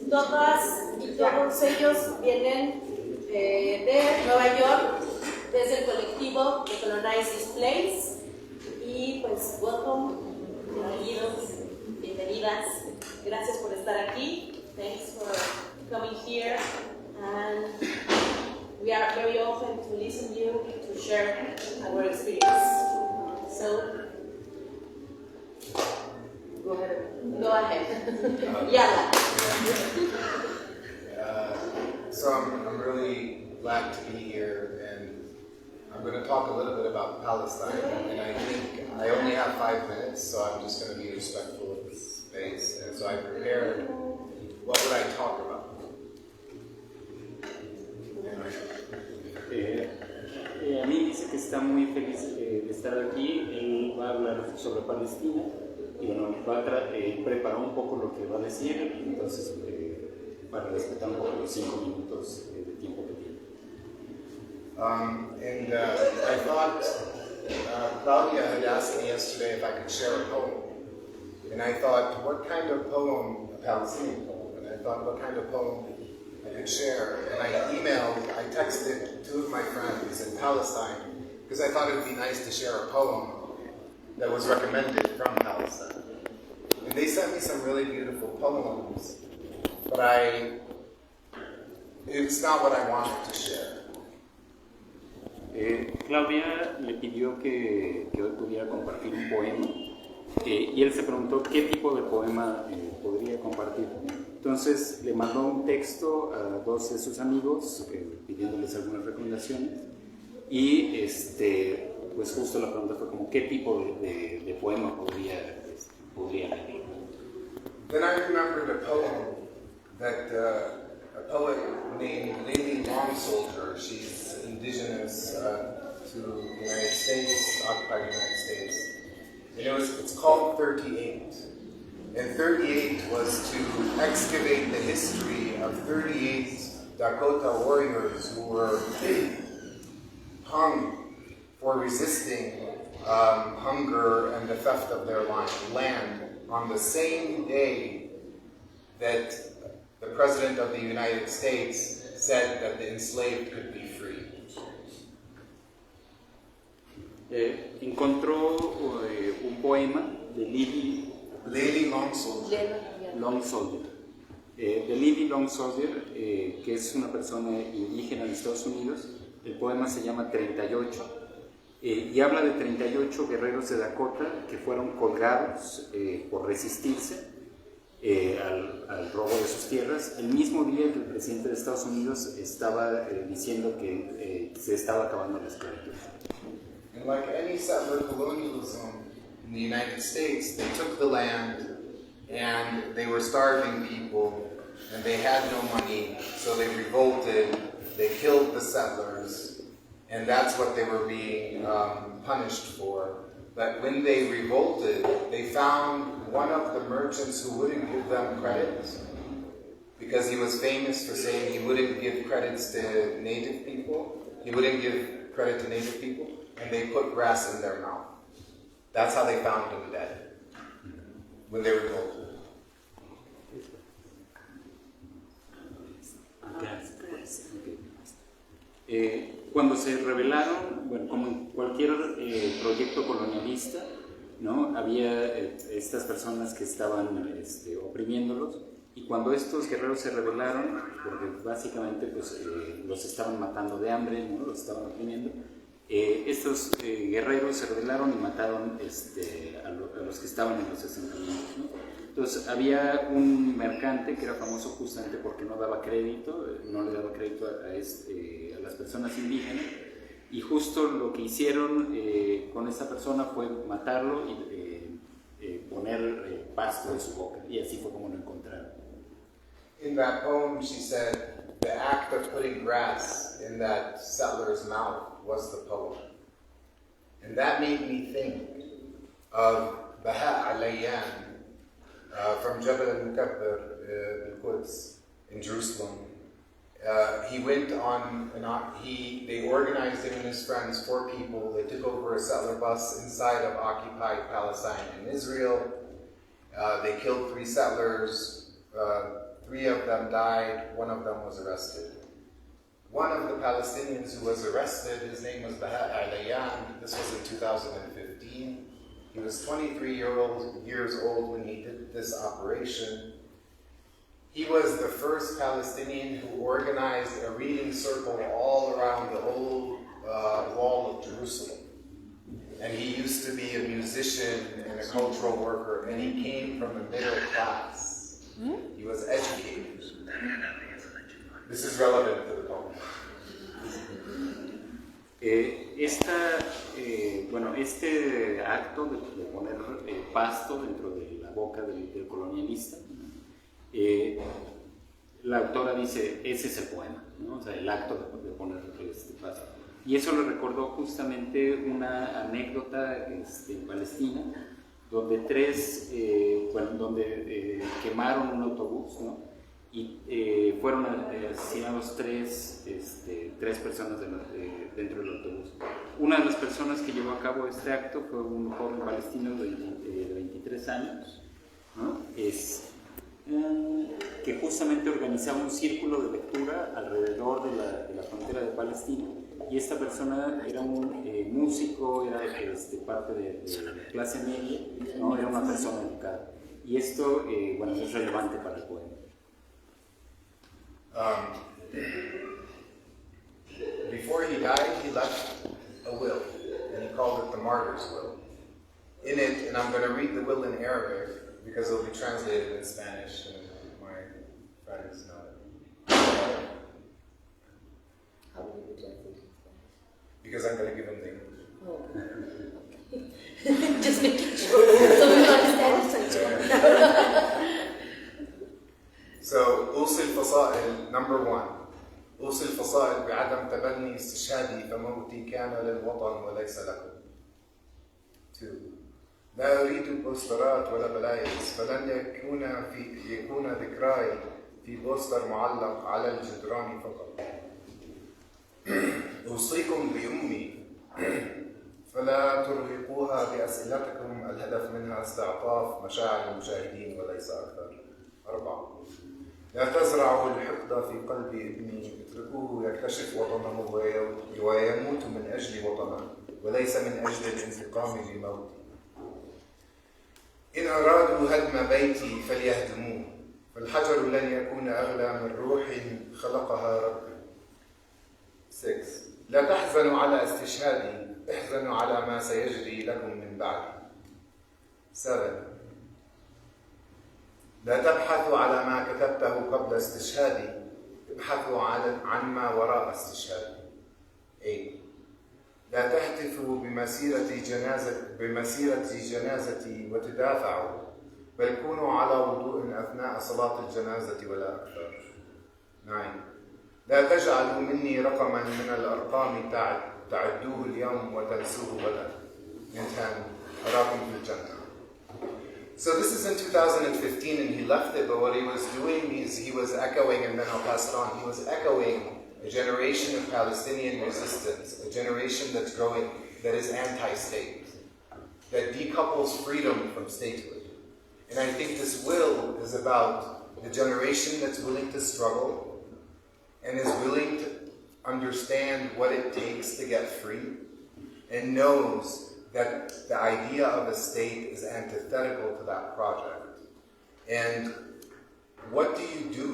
Todas y todos ellos vienen de Nueva York, desde el colectivo de Colonize This Place. Y pues, welcome, bienvenidos, bienvenidas. Gracias por estar aquí. Thanks for coming here. And we are very open to listen to you, to share our experience. So, go ahead. Yalla. So I'm really glad to be here, and I'm going to talk a little bit about Palestine. And I think I only have 5 minutes, so I'm just going to be respectful of the space. And so I prepared, what would I talk about? A mí dice que está muy feliz de estar aquí. Él va a hablar sobre Palestina y bueno, preparó un poco lo que va a decir, entonces para respetar un poco los 5 minutos de tiempo que tiene. I thought Claudia had asked me yesterday if I could share a poem, and I thought, what kind of poem, a Palestinian poem, and I thought, what kind of poem I could share, and I texted 2 of my friends in Palestine, because I thought it would be nice to share a poem that was recommended from Palestine. And they sent me some really beautiful poems, but it's not what I wanted to share. Claudia le pidió que hoy pudiera compartir un poema y él se preguntó qué tipo de poema podría compartir. Entonces le mandó un texto a 2 de sus amigos pidiéndoles algunas recomendaciones y pues justo la pregunta fue como qué tipo de poema podría leer. Then I remembered a poem that a poet named Lady Long Soldier, she's indigenous to the United States, occupied United States, and it's called 38. And 38 was to excavate the history of 38 Dakota warriors who were hung for resisting hunger and the theft of their land on the same day that the President of the United States said that the enslaved could be free. Encontró un poema de Lady Long Soldier. De Lily Long Soldier, que es una persona indígena de Estados Unidos. El poema se llama 38 y habla de 38 guerreros de Dakota que fueron colgados por resistirse al robo de sus tierras, el mismo día que el presidente de Estados Unidos estaba diciendo que se estaba acabando la esclavitud. And like any settler colonialism in the United States, they took the land and they were starving people and they had no money, so they revolted, they killed the settlers, and that's what they were being punished for. But when they revolted, they found one of the merchants who wouldn't give them credit, because he was famous for saying he wouldn't give credits to native people. He wouldn't give credit to native people, and they put grass in their mouth. That's how they found him dead, when they revolted. Cuando se rebelaron, bueno, como en cualquier proyecto colonialista, ¿no? Había estas personas que estaban oprimiéndolos, y cuando estos guerreros se rebelaron, porque básicamente pues, los estaban matando de hambre, ¿no? Los estaban oprimiendo, estos guerreros se rebelaron y mataron a los que estaban en los asentamientos, ¿no? Entonces había un mercante que era famoso justamente porque no daba crédito, no le daba crédito a las personas indígenas, y justo lo que hicieron con esa persona fue matarlo y poner pasto en su boca, y así fue como lo encontraron. In that poem, she said, the act of putting grass in that settler's mouth was the poem. And that made me think of Baha Alayyan, from Jabal al-Mukabbir, al-Quds, in Jerusalem. He went on, they organized him and his friends, 4 people. They took over a settler bus inside of occupied Palestine and Israel. They killed 3 settlers, 3 of them died, 1 of them was arrested. One of the Palestinians who was arrested, his name was Baha Alayan. This was in 2015. He was 23 years old when he did this operation. He was the first Palestinian who organized a reading circle all around the whole wall of Jerusalem. And he used to be a musician and a cultural worker, and he came from a middle class. He was educated. This is relevant to the poem. Este acto de poner pasto dentro de la boca del colonialista, la autora dice, ese es el poema, ¿no? O sea, el acto de poner este pasto. Y eso le recordó justamente una anécdota en Palestina, donde quemaron un autobús, ¿no? Y fueron asesinados tres personas dentro del autobús. Una de las personas que llevó a cabo este acto fue un joven palestino de 23 años, ¿no? Que justamente organizaba un círculo de lectura alrededor de la frontera de Palestina, y esta persona era un músico, era parte de la clase media, ¿no? Era una persona educada, y esto es relevante para el poema. Before he died, he left a will, and he called it the Martyr's Will. In it, and I'm going to read the will in Arabic, because it will be translated in Spanish, and my friends know it. How will you translate it? Because I'm going to give him the English. Oh, okay. Just making sure, so we understand. So, أوصي الفصائل, number 1. أوصي الفصائل بعدم تبني استشهادي فموتي كان للوطن وليس لكم. 2. لا أريد بوسترات ولا بلايز، فلن يكون ذكراي في بوستر معلق على الجدران فقط. أوصيكم بأمي فلا ترهقوها بأسئلتكم الهدف منها استعطاف مشاعر المشاهدين وليس أكثر. 4. لا تزرعوا الحقد في قلب ابني، اتركوه يكتشف وطنه ويموت من أجل وطنه وليس من أجل الانتقام بموتي. إن أرادوا هدم بيتي فليهدموه، فالحجر لن يكون أغلى من روح خلقها ربي. 6. لا تحزنوا على استشهادي، احزنوا على ما سيجري لكم من بعدي. 7. لا تبحثوا على ما كتبته قبل استشهادي، ابحثوا عن ما وراء استشهادي. 8. لا تهتفوا بمسيرة جنازتي وتدافعوا، بل كونوا على وضوء أثناء صلاة الجنازة ولا أكثر. 9. لا تجعلوا مني رقما من الأرقام تعدوه اليوم وتنسوه غدا. 10. أراكم في الجنة. So this is in 2015, and he left it, but what he was doing is he was echoing, and then I'll pass it on, he was echoing a generation of Palestinian resistance, a generation that's growing, that is anti-state, that decouples freedom from statehood. And I think this will is about the generation that's willing to struggle and is willing to understand what it takes to get free, and knows that the idea of a state is antithetical to that project. And what do you do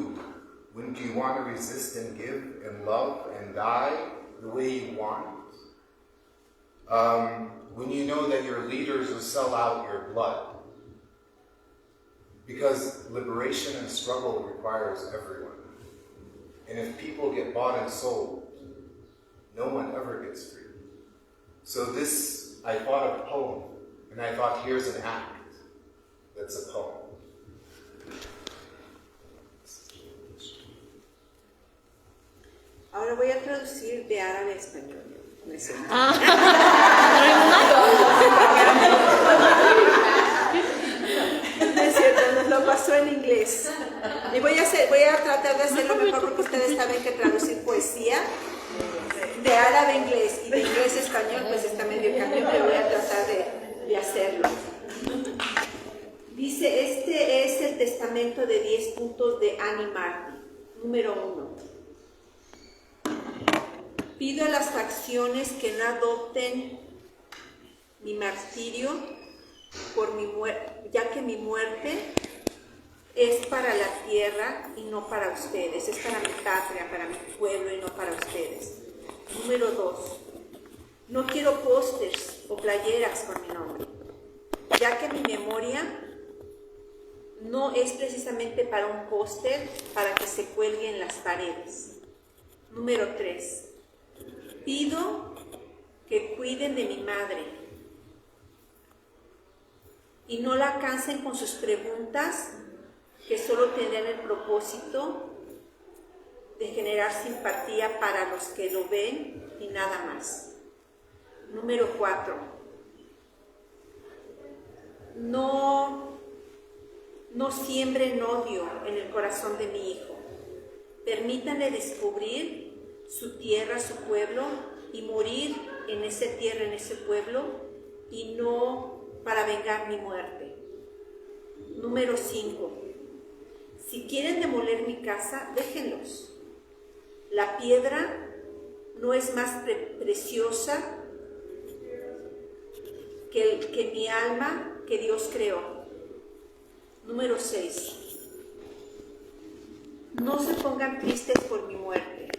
when you want to resist and give and love and die the way you want? When you know that your leaders will sell out your blood. Because liberation and struggle requires everyone. And if people get bought and sold, no one ever gets free. So I thought of a poem, and I thought, here's an act that's a poem. Ahora voy a traducir de árabe a español. No es cierto. No es cierto, nos lo pasó en inglés. Y voy a tratar de hacerlo mejor, porque ustedes saben que traducir poesía de árabe a inglés y de inglés a español pues está medio cañón, pero voy a tratar de hacerlo. Dice, este es el testamento de 10 puntos de Annie Martin. Número 1. Pido a las facciones que no adopten mi martirio por mi ya que mi muerte es para la tierra y no para ustedes, es para mi patria, para mi pueblo y no para ustedes. Número 2. No quiero pósters o playeras con mi nombre, ya que mi memoria no es precisamente para un póster para que se cuelgue en las paredes. Número 3. Pido que cuiden de mi madre y no la cansen con sus preguntas que solo tendrán el propósito de generar simpatía para los que lo ven y nada más. Número 4. No siembren odio en el corazón de mi hijo. Permítanle descubrir su tierra, su pueblo, y morir en esa tierra, en ese pueblo, y no para vengar mi muerte. Número 5. Si quieren demoler mi casa, déjenlos. La piedra no es más preciosa que mi alma que Dios creó. Número 6. No se pongan tristes por mi muerte.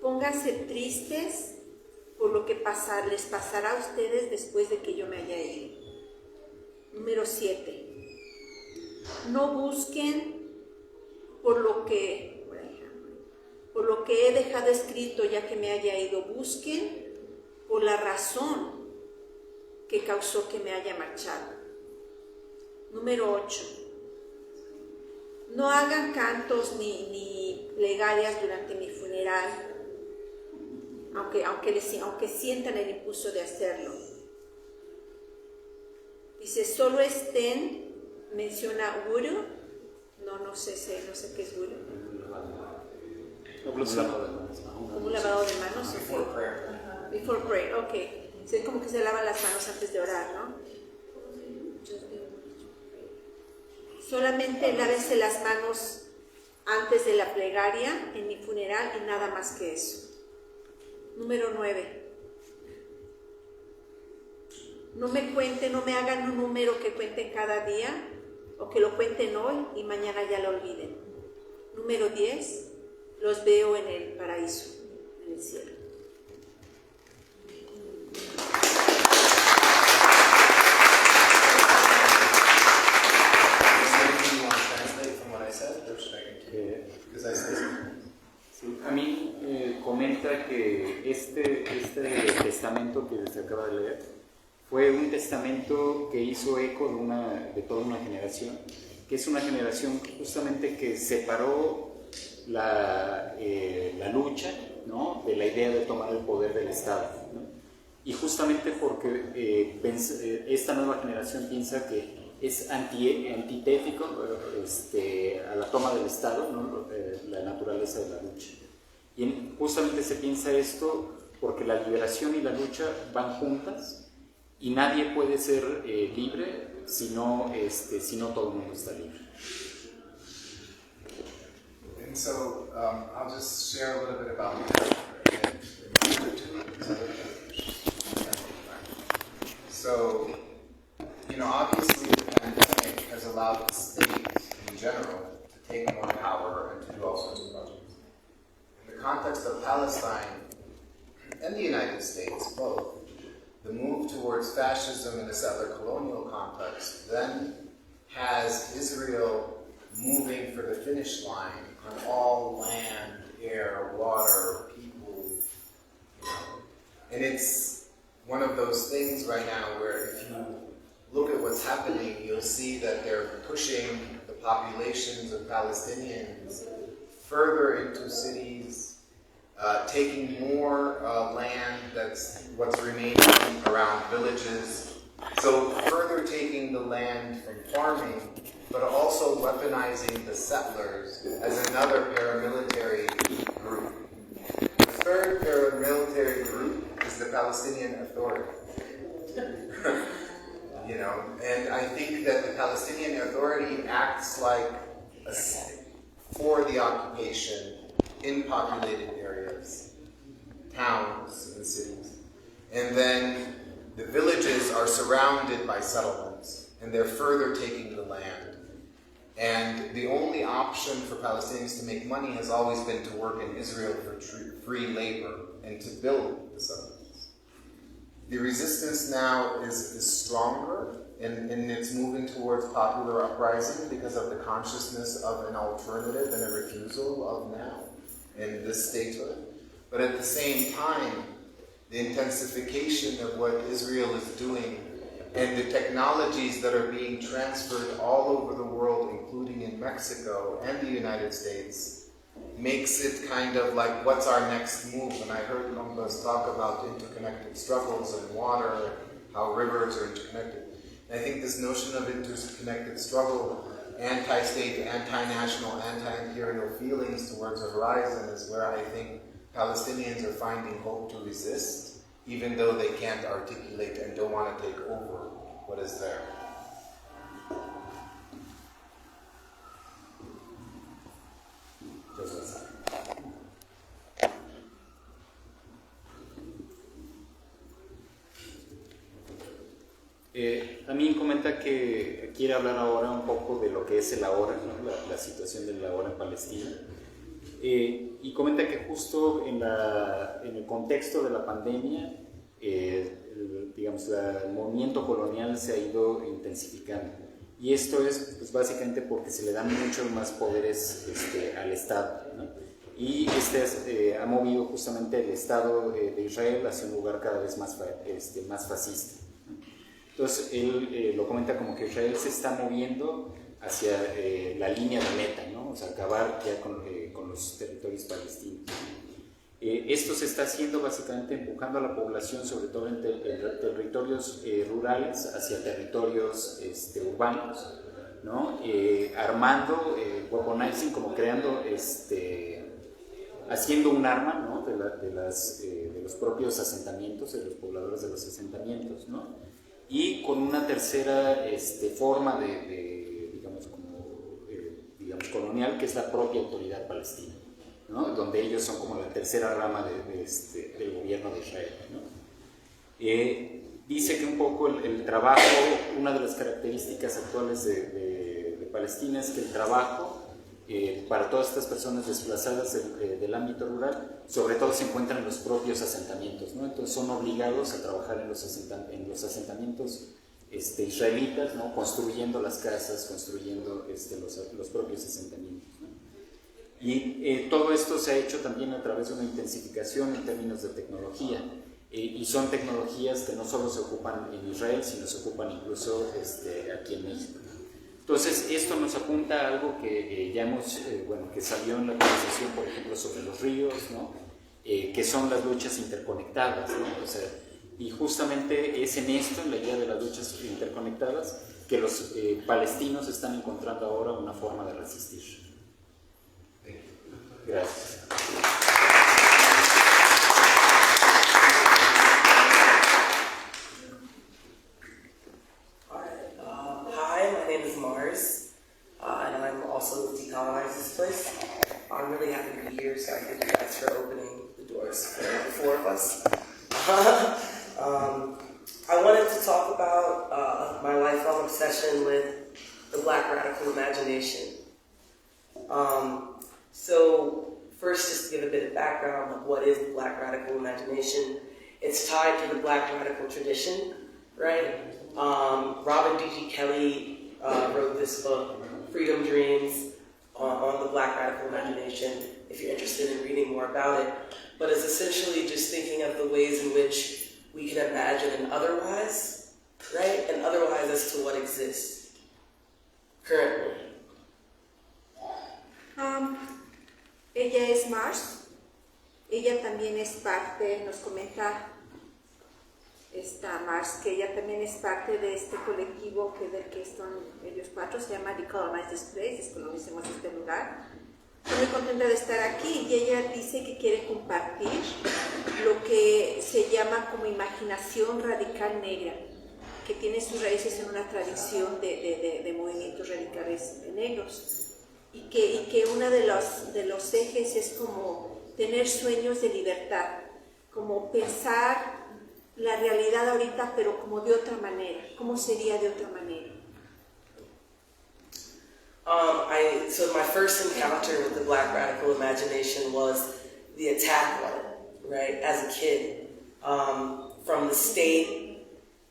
Pónganse tristes por lo que les pasará a ustedes después de que yo me haya ido. Número 7. No busquen por lo que he dejado escrito ya que me haya ido. Busquen por la razón que causó que me haya marchado. Número 8. No hagan cantos ni plegarias durante mi funeral, aunque sientan el impulso de hacerlo. Dice, solo estén, menciona Guru, no sé qué es Guru. Como un lavado de manos. Before prayer. Before prayer, ok. Es como que se lavan las manos antes de orar, ¿no? Solamente lávense las manos antes de la plegaria en mi funeral y nada más que eso. Número 9. No me hagan un número que cuenten cada día o que lo cuenten hoy y mañana ya lo olviden. Número 10. Los veo en el paraíso, en el cielo. Sí, a mí comenta que este testamento que se acaba de leer fue un testamento que hizo eco de toda una generación, que es una generación justamente que separó la lucha, ¿no?, de la idea de tomar el poder del Estado, ¿no? Y justamente porque esta nueva generación piensa que es antitético a la toma del Estado, ¿no?, la naturaleza de la lucha. Y justamente se piensa esto porque la liberación y la lucha van juntas y nadie puede ser libre si no todo el mundo está libre. And so I'll just share a little bit about So, obviously the pandemic has allowed the state in general to take more power and to do all sorts of projects. In the context of Palestine and the United States, both, the move towards fascism in the settler colonial context then has Israel moving for the finish line on all land, air, water, people. And it's one of those things right now where if you look at what's happening, you'll see that they're pushing the populations of Palestinians further into cities, taking more land that's what's remaining around villages. So further taking the land from farming, but also weaponizing the settlers as another paramilitary group. The third paramilitary group is the Palestinian Authority. you know, and I think that the Palestinian Authority acts like for the occupation in populated areas, towns and cities. And then the villages are surrounded by settlements, and they're further taking the land. And the only option for Palestinians to make money has always been to work in Israel for free labor and to build the settlements. The resistance now is stronger, and it's moving towards popular uprising because of the consciousness of an alternative and a refusal of now in this statehood. But at the same time, the intensification of what Israel is doing and the technologies that are being transferred all over the world, including in Mexico and the United States, makes it kind of like, what's our next move? And I heard Lombas talk about interconnected struggles in water, how rivers are interconnected. And I think this notion of interconnected struggle, anti-state, anti-national, anti-imperial feelings towards a horizon is where I think Palestinians are finding hope to resist, even though they can't articulate and don't want to take over what is there. También comenta que quiere hablar ahora un poco de lo que es el ahora, ¿no? la situación del ahora en Palestina. Y comenta que justo en el contexto de la pandemia, digamos, el movimiento colonial se ha ido intensificando. Y esto es pues, básicamente porque se le dan muchos más poderes al Estado, ¿no? Y ha movido justamente el Estado de Israel hacia un lugar cada vez más fascista. Entonces, él lo comenta como que Israel se está moviendo hacia la línea de meta, ¿no? O sea, acabar ya con los territorios palestinos. Esto se está haciendo básicamente empujando a la población, sobre todo en territorios rurales, hacia territorios urbanos, ¿no? Armando, weaponizing, como creando, haciendo un arma, ¿no? de los propios asentamientos, de los pobladores de los asentamientos, ¿no? Y con una tercera forma digamos, colonial, que es la propia autoridad palestina, ¿no? Donde ellos son como la tercera rama del gobierno de Israel, ¿no? Dice que un poco el trabajo, una de las características actuales de Palestina es que el trabajo para todas estas personas desplazadas del ámbito rural, sobre todo se encuentran en los propios asentamientos, ¿no? Entonces son obligados a trabajar en los asentamientos israelitas, ¿no? Construyendo las casas, construyendo los propios asentamientos, ¿no? Y todo esto se ha hecho también a través de una intensificación en términos de tecnología, y son tecnologías que no solo se ocupan en Israel, sino se ocupan incluso aquí en México. Entonces, esto nos apunta a algo que ya que salió en la conversación, por ejemplo, sobre los ríos, ¿no? Que son las luchas interconectadas, ¿no? O sea, y justamente es en esto, en la idea de las luchas interconectadas, que los palestinos están encontrando ahora una forma de resistir. Gracias. And I'm also decolonize this place. I'm really happy to be here, so I thank you guys for opening the doors for the four of us. I wanted to talk about my lifelong obsession with the Black radical imagination. So first, just to give a bit of background of what is the Black radical imagination, it's tied to the Black radical tradition, right? Robin D.G. Kelley wrote this book, Freedom Dreams, on the Black radical imagination, if you're interested in reading more about it. But it's essentially just thinking of the ways in which we can imagine an otherwise, right? An otherwise as to what exists currently. Ella es Mars, ella también es parte, nos comenta esta Mars, que ella también es parte de este colectivo del que son ellos cuatro, se llama Decolonize This Place, Descolonicemos este lugar. Estoy muy contenta de estar aquí y ella dice que quiere compartir lo que se llama como imaginación radical negra, que tiene sus raíces en una tradición de movimientos radicales negros, y que uno de los ejes es como tener sueños de libertad, como pensar la realidad ahorita, pero como de otra manera. ¿Cómo sería de otra manera? So my first encounter with the Black radical imagination was the attack on it, right, as a kid, from the state,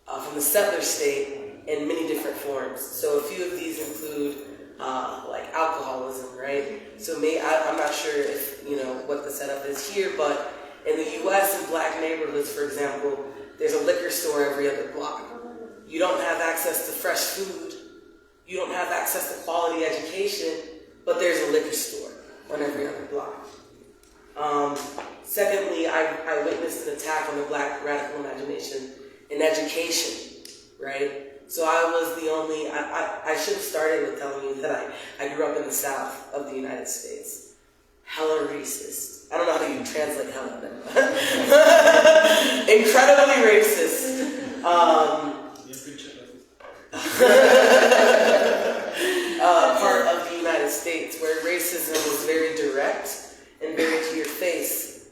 from the settler state, in many different forms. So a few of these include like alcoholism, right? So I'm not sure if, what the setup is here, but in the U.S. in black neighborhoods, for example, there's a liquor store every other block. You don't have access to fresh food. You don't have access to quality education, but there's a liquor store on every other block. Secondly, I witnessed an attack on the Black radical imagination in education, right? So I was the only, I should have started with telling you that I grew up in the South of the United States. Hella racist. I don't know how you translate hella. Incredibly racist. Part of the United States where racism was very direct and very to your face.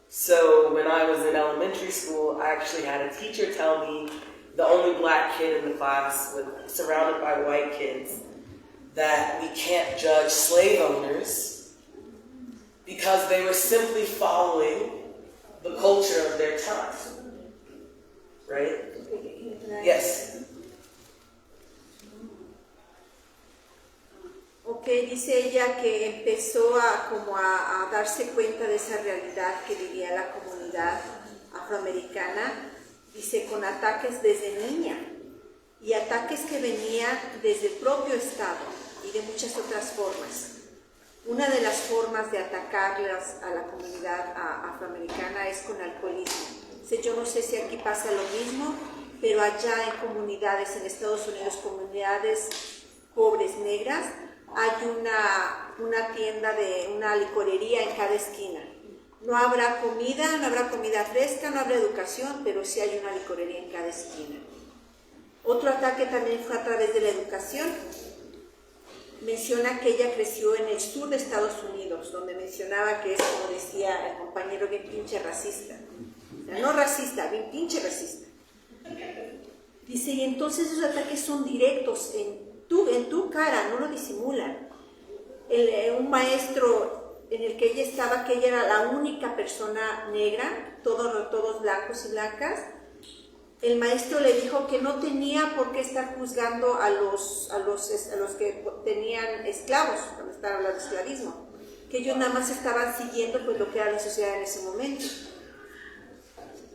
So when I was in elementary school, I actually had a teacher tell me, the only black kid in the class, surrounded by white kids, that we can't judge slave owners because they were simply following the culture of their time. Right? Yes. Ok, dice ella que empezó a darse cuenta de esa realidad que vivía la comunidad afroamericana, dice, con ataques desde niña, y ataques que venían desde el propio Estado y de muchas otras formas. Una de las formas de atacarlas a la comunidad afroamericana es con alcoholismo. Yo no sé si aquí pasa lo mismo, pero allá en comunidades, en Estados Unidos, comunidades pobres negras, hay una tienda una licorería en cada esquina. No habrá comida fresca, no habrá educación, pero sí hay una licorería en cada esquina. Otro ataque también fue a través de la educación. Menciona que ella creció en el sur de Estados Unidos, donde mencionaba que es, como decía el compañero, bien pinche racista. O sea, no racista, bien pinche racista. Dice, y entonces esos ataques son directos en tu cara, no lo disimulan. Un maestro en el que ella estaba, que ella era la única persona negra, todos blancos y blancas, el maestro le dijo que no tenía por qué estar juzgando a los que tenían esclavos, cuando estaba hablando de esclavismo, que ellos nada más estaban siguiendo pues lo que era la sociedad en ese momento.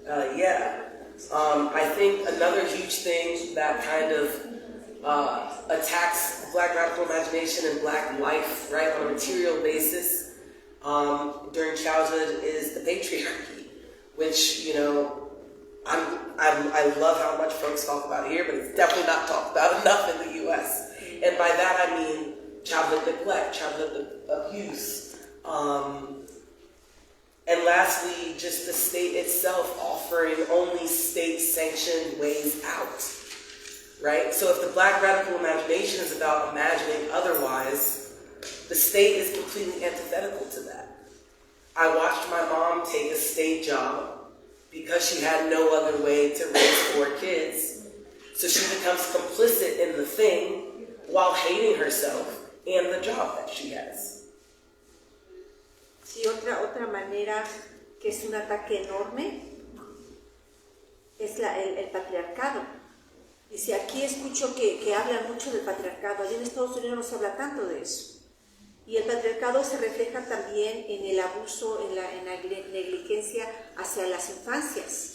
I think another huge thing that kind of attacks Black radical imagination and Black life, right, on a material basis during childhood is the patriarchy, which, I love how much folks talk about it here, but it's definitely not talked about enough in the U.S. And by that I mean childhood neglect, childhood abuse, and lastly, just the state itself offering only state-sanctioned ways out. Right? So if the Black radical imagination is about imagining otherwise, the state is completely antithetical to that. I watched my mom take a state job because she had no other way to raise 4 kids. So she becomes complicit in the thing while hating herself and the job that she has. Sí, otra manera que es un ataque enorme es el patriarcado. Dice, aquí escucho que hablan mucho del patriarcado, allá en Estados Unidos no se habla tanto de eso. Y el patriarcado se refleja también en el abuso, en la negligencia hacia las infancias.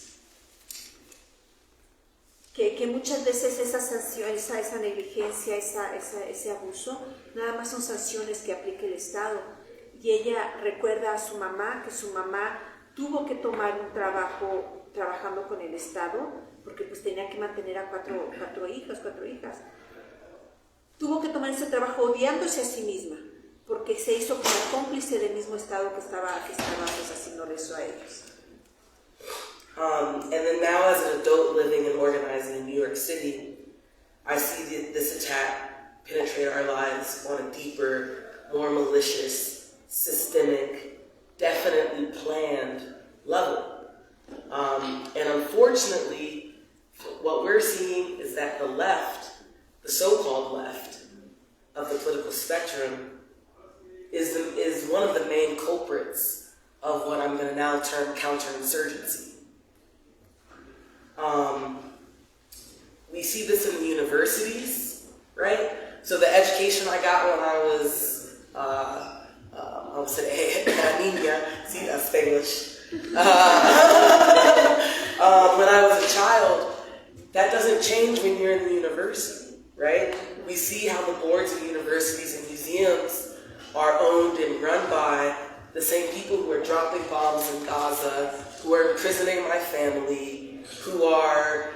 Que muchas veces esa sanción, esa negligencia, ese abuso, nada más son sanciones que aplica el Estado. Y ella recuerda a su mamá, que su mamá tuvo que tomar un trabajo trabajando con el Estado, porque pues tenía que mantener a cuatro hijas. Tuvo que tomar ese trabajo odiándose a sí misma, porque se hizo como cómplice del mismo Estado que estaba pues, haciendo eso a ellos. And then now as an adult living and organizing in New York City, I see this attack penetrate our lives on a deeper, more malicious, systemic, definitely planned level. And unfortunately, what we're seeing is that the left, the so-called left of the political spectrum, is one of the main culprits of what I'm going to now term counterinsurgency. We see this in the universities, right? So the education I got when I was, I would say, niña, see that's Spanish. When I was a child, that doesn't change when you're in the university, right? We see how the boards of universities and museums are owned and run by the same people who are dropping bombs in Gaza, who are imprisoning my family, who are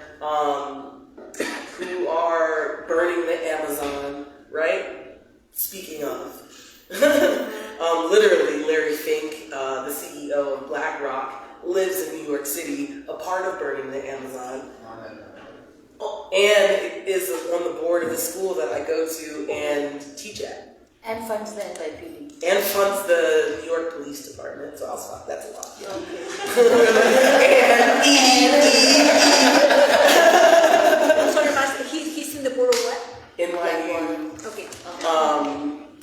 burning the Amazon, right? Speaking of, literally, Larry Fink, the CEO of BlackRock, lives in New York City, a part of burning the Amazon, and is on the board of the school that I go to and teach at. And funds the NYPD. And funds the New York Police Department, so I'll stop. That's a lot. He's in the board of what? NYU. Okay.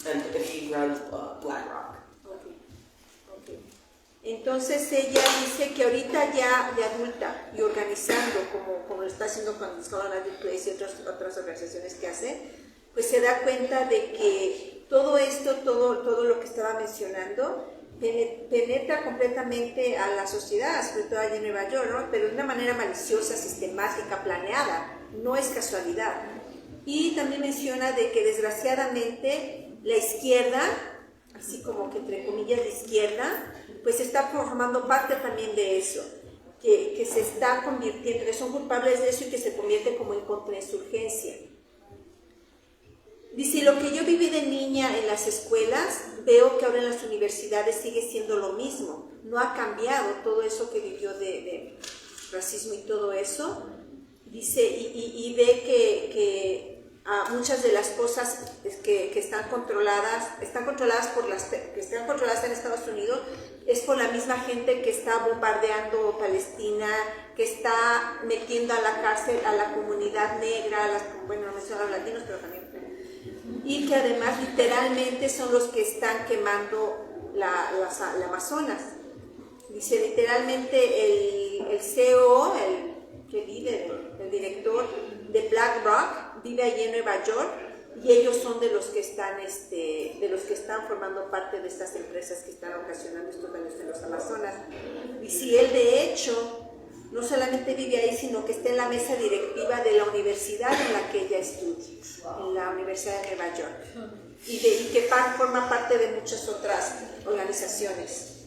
And he runs BlackRock. Okay. Okay. Entonces ella dice que ahorita ya de adulta y organizando como lo está haciendo con Scholar Place y otras organizaciones que hace, pues se da cuenta de que todo esto, todo lo que estaba mencionando, penetra completamente a la sociedad, sobre todo allá en Nueva York, ¿no? Pero de una manera maliciosa, sistemática, planeada, no es casualidad. Y también menciona de que desgraciadamente la izquierda, así como que entre comillas la izquierda, pues está formando parte también de eso, que se está convirtiendo, que son culpables de eso y que se convierte como en contrainsurgencia. Dice, lo que yo viví de niña en las escuelas, veo que ahora en las universidades sigue siendo lo mismo. No ha cambiado todo eso que vivió de racismo y todo eso. Dice, y ve que muchas de las cosas que están controladas en Estados Unidos, es por la misma gente que está bombardeando Palestina, que está metiendo a la cárcel a la comunidad negra, bueno, no menciono a los latinos, pero también, y que además literalmente son los que están quemando la Amazonas. Dice, literalmente el CEO, el líder, el director de BlackRock vive allí en Nueva York, y ellos son de los que están formando parte de estas empresas que están ocasionando estos daños en los Amazonas. Y si él de hecho no solamente vive ahí, sino que está en la mesa directiva de la universidad en la que ella estudia, en la Universidad de Nueva York, y que forma parte de muchas otras organizaciones.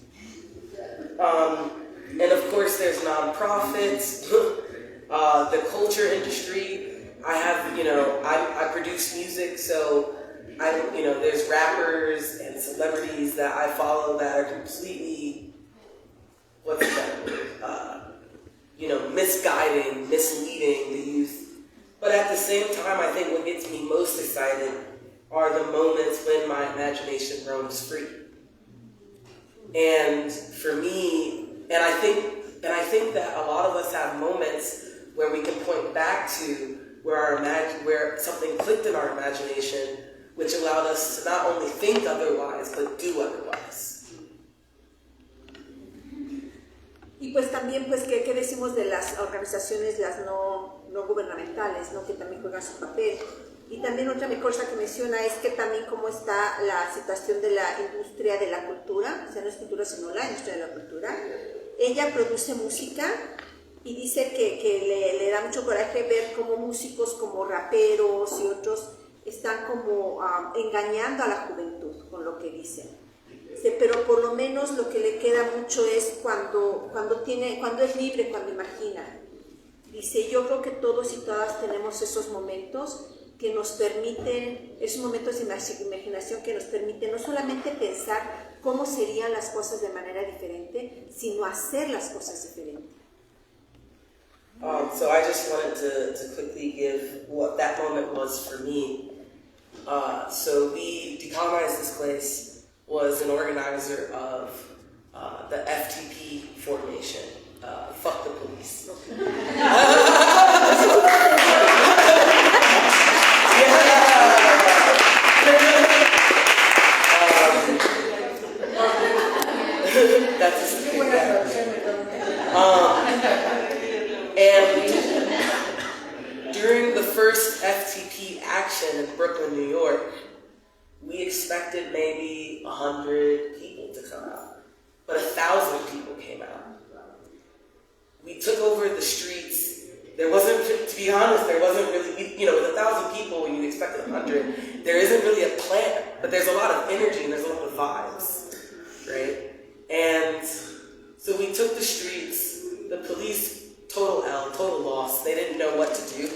And of course there's nonprofits, the culture industry. I have, I produce music, so there's rappers and celebrities that I follow that are completely, misguiding, misleading the youth. But at the same time, I think what gets me most excited are the moments when my imagination roams free. And for me, and I think that a lot of us have moments where we can point back to where something clicked in our imagination, which allowed us to not only think otherwise, but do otherwise. Y pues también, pues, ¿qué decimos de las organizaciones, las no gubernamentales, ¿no? Que también juegan su papel? Y también otra cosa que menciona es que también cómo está la situación de la industria de la cultura, o sea, no es cultura sino la industria de la cultura. Ella produce música y dice que le da mucho coraje ver cómo músicos como raperos y otros están como engañando a la juventud con lo que dicen. Pero por lo menos lo que le queda mucho es cuando es libre, cuando imagina. Dice, yo creo que todos y todas tenemos esos momentos que nos permiten, esos momentos de imaginación que nos permiten no solamente pensar cómo serían las cosas de manera diferente, sino hacer las cosas diferentes. So I just wanted to quickly give what that moment was for me. So we Decolonize This Place was an organizer of the FTP formation. Fuck the police. That's a stupid and during the first FTP action in Brooklyn, New York, we expected maybe 100 people to come out, but 1,000 people came out. We took over the streets. There wasn't, to be honest, there wasn't really, with 1,000 people when you expected 100, there isn't really a plan, but there's a lot of energy and there's a lot of vibes, right? And so we took the streets, the police, total L, total loss, they didn't know what to do.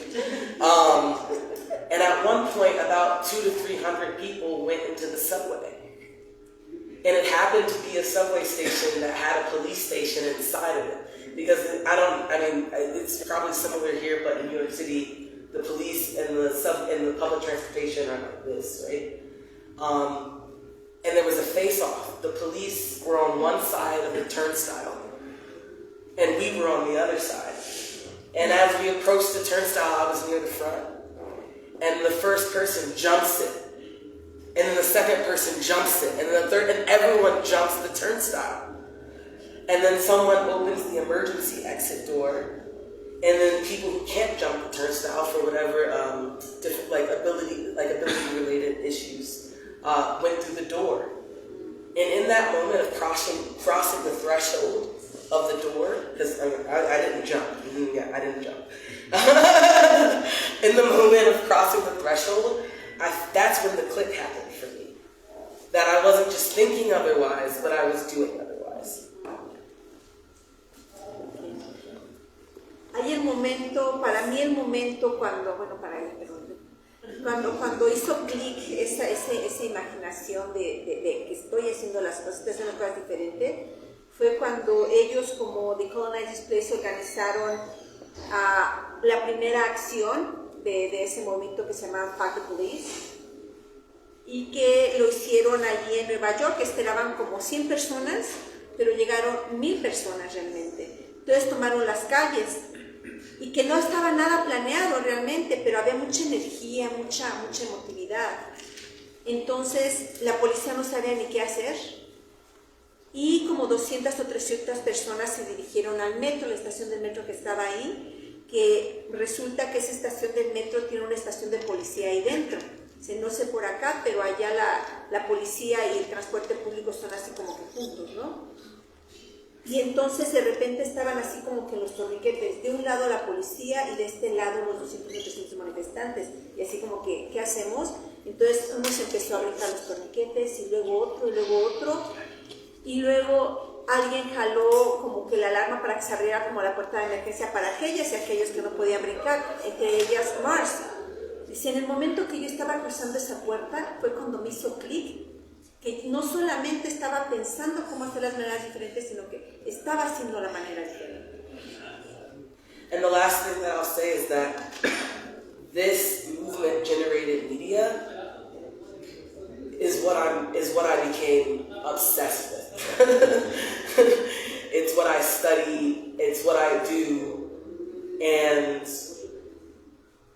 And at one point, about 200 to 300 people went into the subway. And it happened to be a subway station that had a police station inside of it. Because it's probably similar here, but in New York City, the police and the public transportation are like this, right? And there was a face-off. The police were on one side of the turnstile, and we were on the other side. And as we approached the turnstile, I was near the front, and the first person jumps it, and then the second person jumps it, and then the third, and everyone jumps the turnstile. And then someone opens the emergency exit door, and then people who can't jump the turnstile for whatever ability-related issues went through the door. And in that moment of crossing the threshold of the door, because I didn't jump. Yeah, I didn't jump. In the moment of crossing the threshold, that's when the click happened for me. That I wasn't just thinking otherwise, but I was doing otherwise. Hay para mí el momento cuando hizo clic esa imaginación de que estoy haciendo las cosas, estoy haciendo cosas diferentes, fue cuando ellos como Decolonize This Place organizaron la primera acción de ese movimiento que se llama Fuck the Police, y que lo hicieron allí en Nueva York. Esperaban como 100 personas, pero llegaron 1000 personas realmente. Entonces tomaron las calles, y que no estaba nada planeado realmente, pero había mucha energía, mucha emotividad. Entonces la policía no sabía ni qué hacer, y como 200 o 300 personas se dirigieron al metro, la estación del metro que estaba ahí, que resulta que esa estación del metro tiene una estación de policía ahí dentro. No sé por acá, pero allá la policía y el transporte público son así como que juntos, ¿no? Y entonces de repente estaban así como que los torniquetes, de un lado la policía y de este lado los 200 o 300 manifestantes, y así como que, ¿qué hacemos? Entonces uno se empezó a brincar los torniquetes, y luego otro, y luego alguien jaló como que la alarma para que se abriera como la puerta de emergencia para aquellas y aquellos que no podían brincar, entre ellas Mars. Dice, en el momento que yo estaba cruzando esa puerta fue cuando me hizo clic, que no solamente estaba pensando cómo hacer las maneras diferentes, sino que estaba haciendo la manera diferente. And the last thing that I'll say is that this movement-generated media is what I became obsessed with. It's what I study, it's what I do, and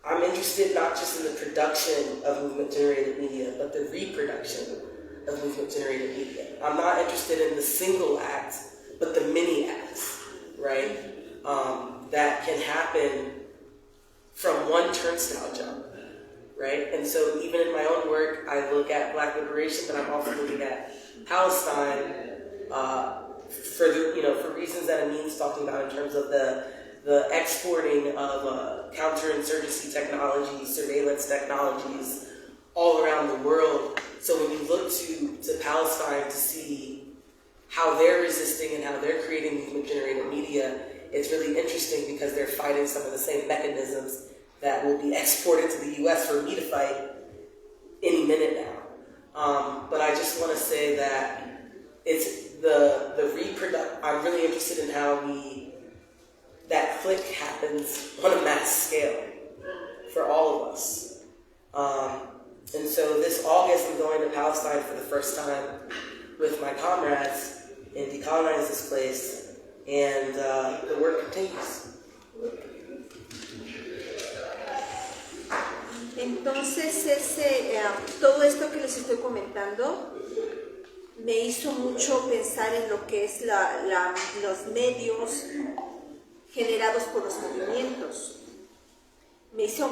I'm interested not just in the production of movement-generated media, but the reproduction of movement-generated media. I'm not interested in the single act, but the many acts, right? That can happen from one turnstile jump, right? And so even in my own work, I look at Black liberation, but I'm also looking at Palestine for reasons that Amin's talking about in terms of the exporting of counterinsurgency technologies, surveillance technologies all around the world. So when you look to Palestine to see how they're resisting and how they're creating movement-generated media, it's really interesting because they're fighting some of the same mechanisms that will be exported to the US for me to fight any minute now. But I just want to say that it's the reproduction. I'm really interested in how we that flick happens on a mass scale for all of us. And so this August, I'm going to Palestine for the first time with my comrades and decolonize this place, and the work continues. Entonces, todo esto que les estoy comentando me hizo mucho pensar en lo que es los medios generados por los movimientos. Me hizo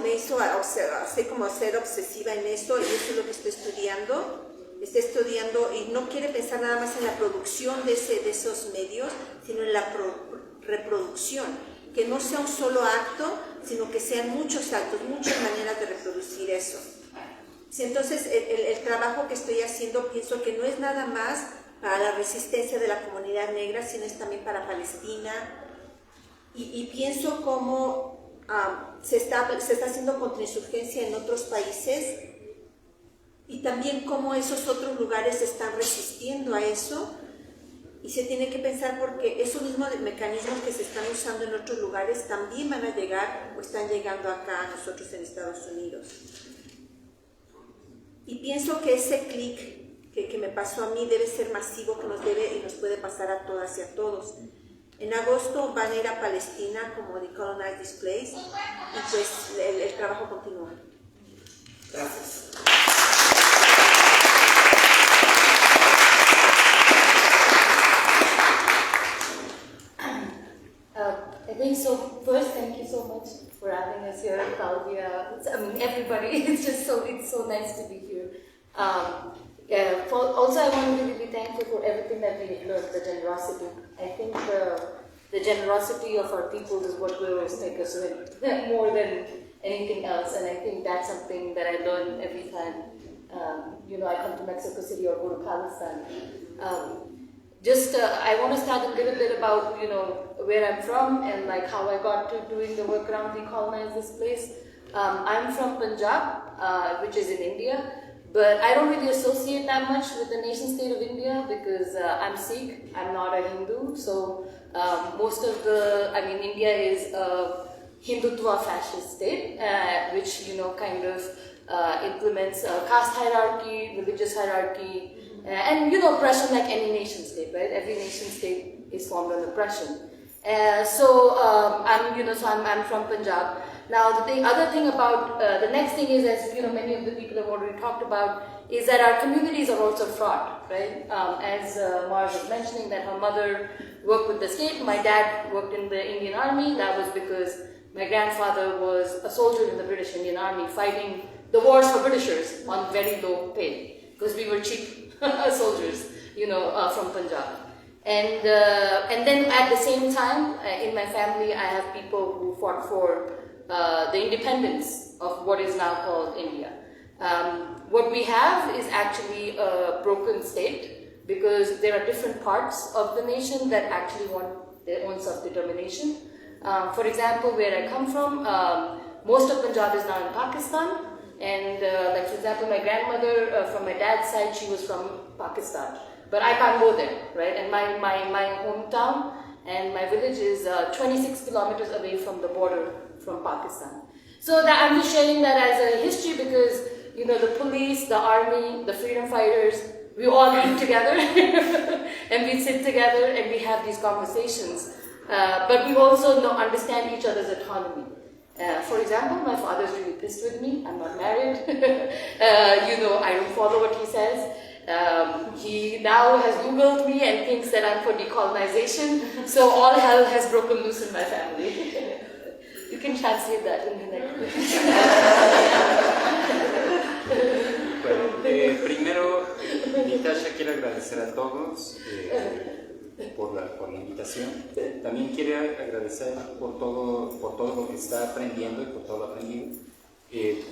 así como ser obsesiva en eso, y eso es lo que estoy estudiando. Estoy estudiando y no quiere pensar nada más en la producción de esos medios, sino en la reproducción. Que no sea un solo acto, sino que sean muchos actos, muchas maneras de reproducir eso. Sí, entonces, el trabajo que estoy haciendo, pienso que no es nada más para la resistencia de la comunidad negra, sino es también para Palestina. Y pienso cómo se está haciendo contrainsurgencia en otros países, y también cómo esos otros lugares están resistiendo a eso. Y se tiene que pensar, porque esos mismos mecanismos que se están usando en otros lugares también van a llegar o están llegando acá a nosotros en Estados Unidos. Y pienso que ese clic que me pasó a mí debe ser masivo, que nos debe y nos puede pasar a todas y a todos. En agosto van a ir a Palestina como Decolonize This Place, y pues el trabajo continúa. Gracias. I think so. First, thank you so much for having us here, Claudia. I mean, everybody. It's so nice to be here. Also, I want to really be thankful for everything that we learned. The generosity. I think the generosity of our people is what will always take us in more than anything else. And I think that's something that I learn every time. I come to Mexico City or go to Palestine. I want to start a little bit about, where I'm from and like how I got to doing the work around Decolonize This Place. I'm from Punjab, which is in India, but I don't really associate that much with the nation state of India because I'm Sikh, I'm not a Hindu, so India is a Hindutva fascist state, which, kind of implements caste hierarchy, religious hierarchy, and oppression like any nation state, right? Every nation state is formed on oppression. I'm from Punjab. Now the other thing about the next thing is, as many of the people have already talked about, is that our communities are also fraught, right? As Mars was mentioning, that her mother worked with the state, my dad worked in the Indian Army. That was because my grandfather was a soldier in the British Indian Army fighting the wars for Britishers on very low pay because we were cheap soldiers, from Punjab. And then at the same time, in my family, I have people who fought for the independence of what is now called India. What we have is actually a broken state because there are different parts of the nation that actually want their own self-determination. For example, where I come from, most of Punjab is now in Pakistan. And for example, my grandmother from my dad's side, she was from Pakistan. But I can't go there, right? And my hometown and my village is 26 kilometers away from the border from Pakistan. So that I'm just sharing that as a history because, the police, the army, the freedom fighters, we all eat together and we sit together and we have these conversations. But we also understand each other's autonomy. For example, my father's really pissed with me. I'm not married. I don't follow what he says. He now has Googled me and thinks that I'm for decolonization. So all hell has broken loose in my family. You can translate that in the next. Bueno, primero, Natasha, quiero agradecer a todos por la invitación. También quiero agradecer por todo lo que está aprendiendo y por todo lo aprendido,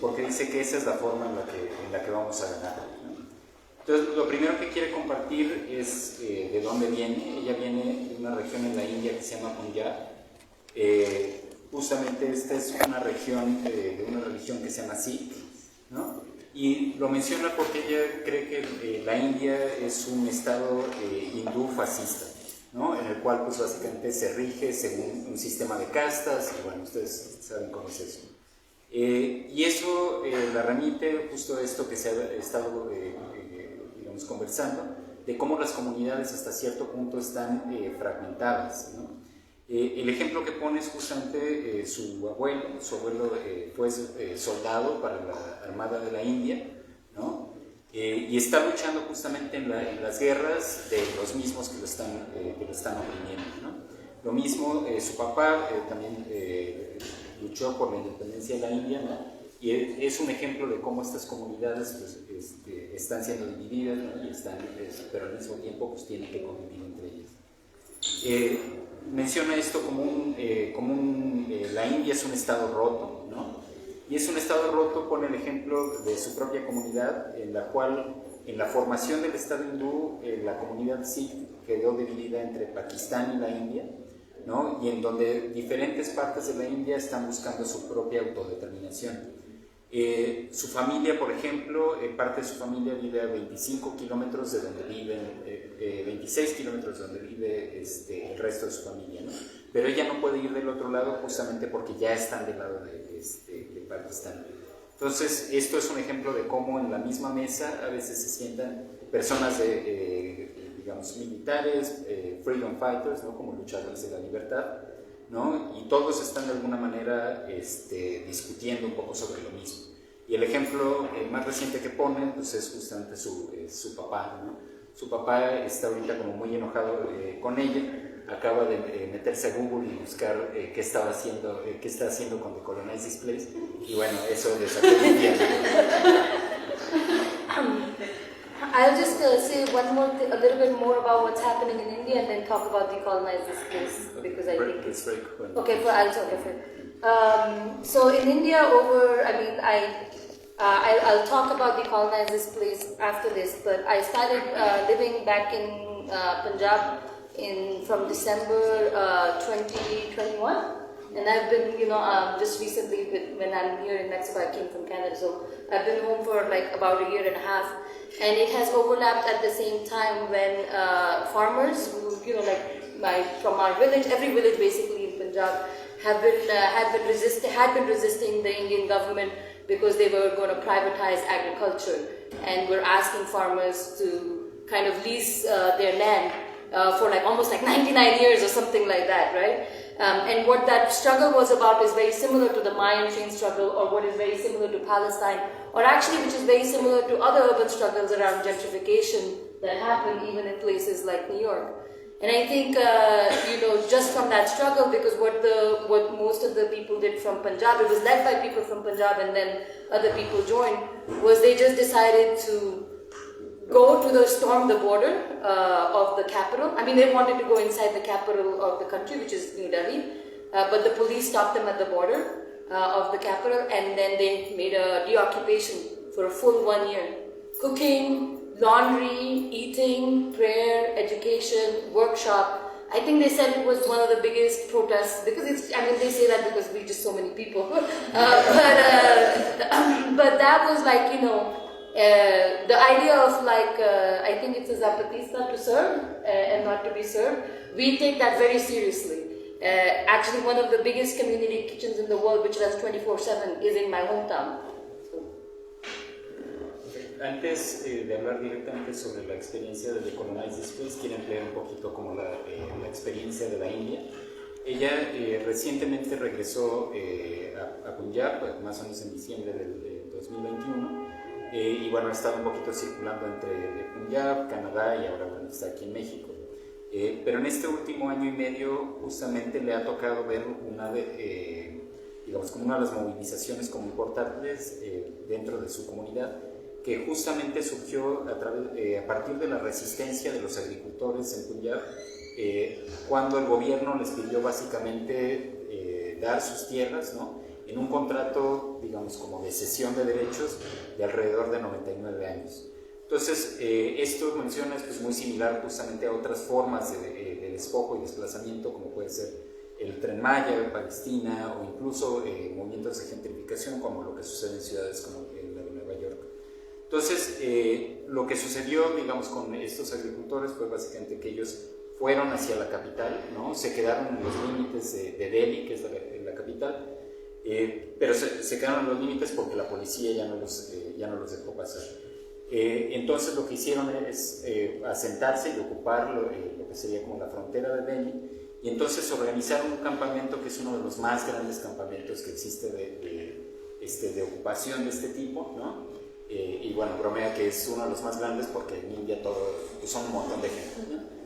porque dice que esa es la forma en la que vamos a ganar, ¿no? Entonces, lo primero que quiere compartir es de dónde viene. Ella viene de una región en la India que se llama Punjab. Justamente esta es una región de una religión que se llama Sikh, ¿no? Y lo menciona porque ella cree que la India es un estado hindú fascista, ¿no? En el cual pues básicamente se rige según un sistema de castas, y bueno, ustedes saben cómo es eso. Y eso la remite justo a esto que se ha estado digamos, conversando, de cómo las comunidades hasta cierto punto están fragmentadas, ¿no? El ejemplo que pone es justamente su abuelo fue soldado para la Armada de la India, ¿no? Y está luchando justamente en las guerras de los mismos que lo están oprimiendo, ¿no? Lo mismo, su papá también luchó por la independencia de la India, ¿no? Y es un ejemplo de cómo estas comunidades pues, están siendo divididas, ¿no? Y pero al mismo tiempo pues, tienen que convivir entre ellas. Menciona esto como la India es un estado roto, ¿no? Y es un estado roto, pone el ejemplo de su propia comunidad, en la cual, en la formación del estado hindú, la comunidad Sikh quedó dividida entre Pakistán y la India, ¿no? Y en donde diferentes partes de la India están buscando su propia autodeterminación. Su familia, por ejemplo, parte de su familia vive a 25 kilómetros de donde viven, 26 kilómetros de donde vive el resto de su familia, ¿no? Pero ella no puede ir del otro lado justamente porque ya están del lado de Pakistán. Entonces, esto es un ejemplo de cómo en la misma mesa a veces se sientan personas digamos, militares, freedom fighters, ¿no? Como luchadores de la libertad, ¿no? Y todos están de alguna manera discutiendo un poco sobre lo mismo. Y el ejemplo más reciente que ponen pues, es justamente su papá, ¿no? Su papá está ahorita como muy enojado con ella, acaba de meterse a Google y buscar qué está haciendo con The Colonized Displays, y bueno, eso le sacó el día. I'll just say a little bit more about what's happening in India, and then talk about decolonize this place, because I think it's okay. So in India, I'll talk about decolonize this place after this. But I started living back in Punjab from December 2021. And I've been, just recently, when I'm here in Mexico, I came from Canada, so I've been home for like about a year and a half. And it has overlapped at the same time when farmers who, from our village, every village basically in Punjab, had been resisting the Indian government because they were going to privatize agriculture, and were asking farmers to kind of lease their land for almost 99 years or something like that, right? And what that struggle was about is very similar to the Mayan chain struggle, or what is very similar to Palestine, or actually which is very similar to other urban struggles around gentrification that happen even in places like New York. And I think, just from that struggle, because what most of the people did from Punjab, it was led by people from Punjab and then other people joined, was they just decided to storm the border of the capital. I mean, they wanted to go inside the capital of the country, which is New Delhi, but the police stopped them at the border of the capital, and then they made a deoccupation for a full 1 year. Cooking, laundry, eating, prayer, education, workshop. I think they said it was one of the biggest protests, because they say that because we're just so many people. But that was the idea of I think it's a zapatista, to serve and not to be served. We take that very seriously. Actually, one of the biggest community kitchens in the world, which runs 24/7, is in my hometown. Antes de hablar directamente sobre la experiencia de The Colonized Displays, quiero emplear un poquito como la experiencia de la India. Ella recientemente regresó a Punjab, más o menos en diciembre del 2021, y bueno, ha estado un poquito circulando entre Punjab, Canadá, y ahora bueno, está aquí en México. Pero en este último año y medio justamente le ha tocado ver como una de las movilizaciones como importantes dentro de su comunidad, que justamente surgió a partir de la resistencia de los agricultores en Punjab, cuando el gobierno les pidió básicamente dar sus tierras, ¿no?, en un contrato, digamos, como de cesión de derechos de alrededor de 99 años. Entonces, esto menciona es pues, muy similar justamente a otras formas de despojo y desplazamiento, como puede ser el Tren Maya, Palestina, o incluso movimientos de gentrificación, como lo que sucede en ciudades como la de Nueva York. Entonces, lo que sucedió, digamos, con estos agricultores fue básicamente que ellos fueron hacia la capital, ¿no? Se quedaron en los límites de Delhi, que es la capital, pero se quedaron en los límites porque la policía ya no los dejó pasar. Entonces lo que hicieron es asentarse y ocupar lo que sería como la frontera de Delhi, y entonces organizaron un campamento que es uno de los más grandes campamentos que existe de ocupación de este tipo, ¿no? Y bueno, bromea que es uno de los más grandes porque en India pues son un montón de gente, ¿no?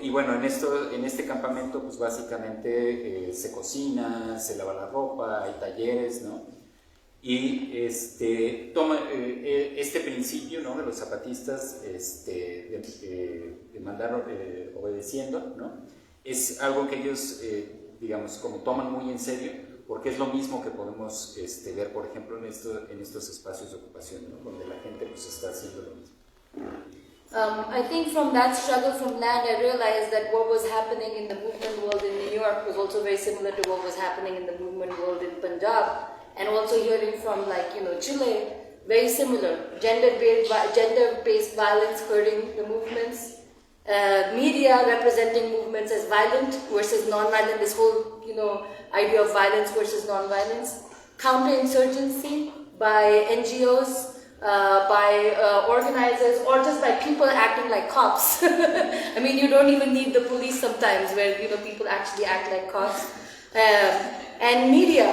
Y bueno, en este campamento pues básicamente se cocina, se lava la ropa, hay talleres, ¿no? Y toma este principio, ¿no?, de los zapatistas de mandar obedeciendo, ¿no? Es algo que ellos, digamos, como toman muy en serio, porque es lo mismo que podemos ver, por ejemplo, en estos espacios de ocupación, ¿no?, donde la gente pues está haciendo lo mismo. I think from that struggle from land, I realized that what was happening in the movement world in New York was also very similar to what was happening in the movement world in Punjab. And also hearing from, like, Chile, very similar. Gender-based violence hurting the movements. Media representing movements as violent versus non-violent. This whole, idea of violence versus non-violence. Counterinsurgency by NGOs, by organizers, or just by people acting like cops. I mean, you don't even need the police sometimes, where people actually act like cops. And media,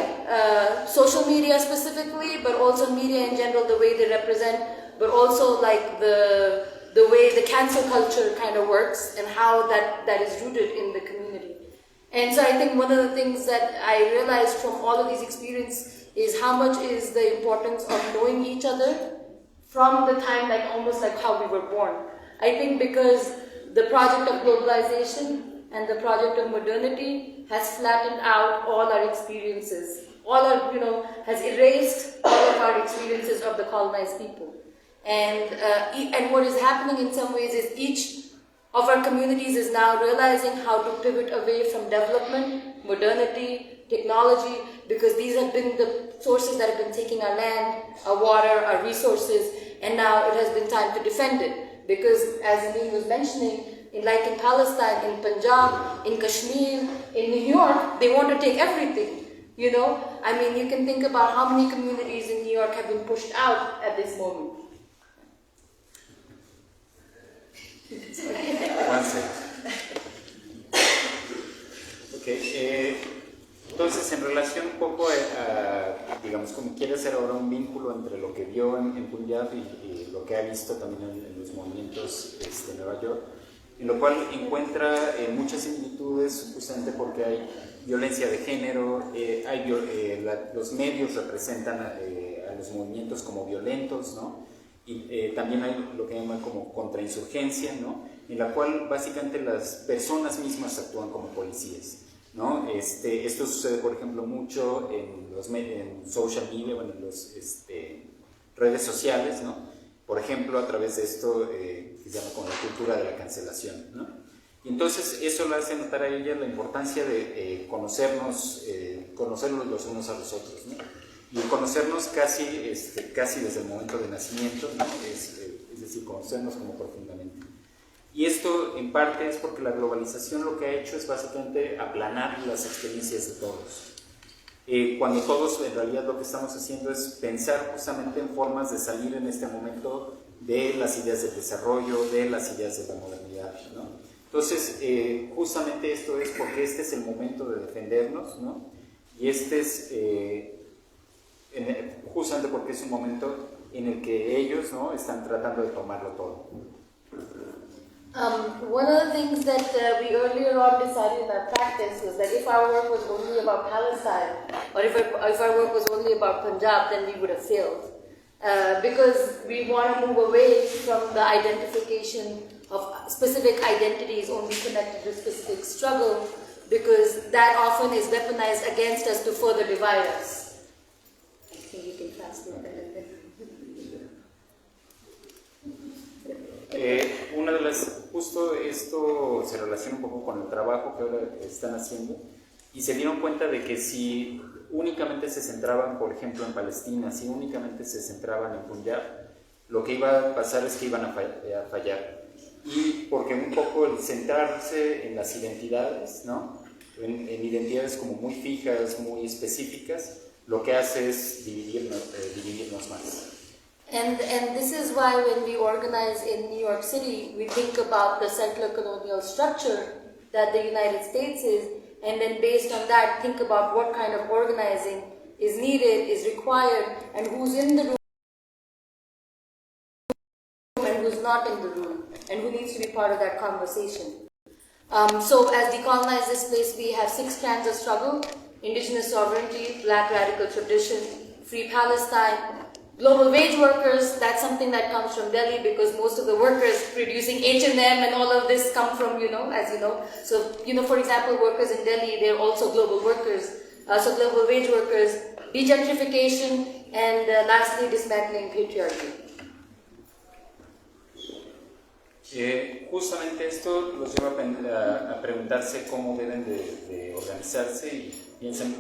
social media specifically, but also media in general, the way they represent, but also like the way the cancel culture kind of works and how that is rooted in the community. And so I think one of the things that I realized from all of these experiences is how much is the importance of knowing each other from the time, like almost like how we were born. I think because the project of globalization and the project of modernity has flattened out all our experiences. Has erased all of our experiences of the colonized people. And what is happening in some ways is each of our communities is now realizing how to pivot away from development, modernity, technology, because these have been the sources that have been taking our land, our water, our resources, and now it has been time to defend it. Because as Amin was mentioning, in Palestine, in Punjab, in Kashmir, in New York, they want to take everything, I mean, you can think about how many communities in New York have been pushed out at this moment. One second. Okay, entonces en relación un poco a, digamos, como quiere hacer ahora un vínculo entre lo que vio en Punjab y lo que ha visto también en los movimientos de Nueva York, en lo cual encuentra muchas similitudes justamente porque hay violencia de género, los medios representan a los movimientos como violentos, ¿no? Y también hay lo que llaman como contrainsurgencia, ¿no?, en la cual básicamente las personas mismas actúan como policías, ¿no? Esto sucede, por ejemplo, mucho en social media, bueno, en las redes sociales, ¿no? Por ejemplo, a través de esto que se llama como la cultura de la cancelación, ¿no? Y entonces eso le hace notar a ella la importancia de conocernos los unos a los otros, ¿no? Y conocernos casi desde el momento de nacimiento, ¿no? Es decir, conocernos como profundamente. Y esto en parte es porque la globalización lo que ha hecho es básicamente aplanar las experiencias de todos. Cuando todos en realidad lo que estamos haciendo es pensar justamente en formas de salir en este momento de las ideas del desarrollo, de las ideas de la modernidad, ¿no? Entonces, justamente esto es porque este es el momento de defendernos, ¿no? Y este es justamente porque es un momento en el que ellos, ¿no?, están tratando de tomarlo todo. One of the things that we earlier on decided in our practice was that if our work was only about Palestine, or if our work was only about Punjab, then we would have failed. Because we want to move away from the identification of specific identities only connected to specific struggle, because that often is weaponized against us to further divide us. I think you can translate that. Justo esto se relaciona un poco con el trabajo que ahora están haciendo, y se dieron cuenta de que si únicamente se centraban, por ejemplo, en Palestina, si únicamente se centraban en Punjab, lo que iba a pasar es que iban a fallar. Y porque un poco el centrarse en las identidades, ¿no? En identidades como muy fijas, muy específicas, lo que hace es dividirnos más. And this is why when we organize in New York City, we think about the settler colonial structure that the United States is, and then based on that, think about what kind of organizing is needed, is required, and who's in the room and who's not in the room, and who needs to be part of that conversation. So as Decolonize This Place, we have 6 strands of struggle: indigenous sovereignty, black radical tradition, free Palestine, global wage workers. That's something that comes from Delhi because most of the workers producing H&M and all of this come from, as you know. So, for example, workers in Delhi, they're also global workers. So global wage workers, degentrification, and lastly, dismantling patriarchy. Justamente esto los lleva a preguntarse cómo deben de organizarse y piensan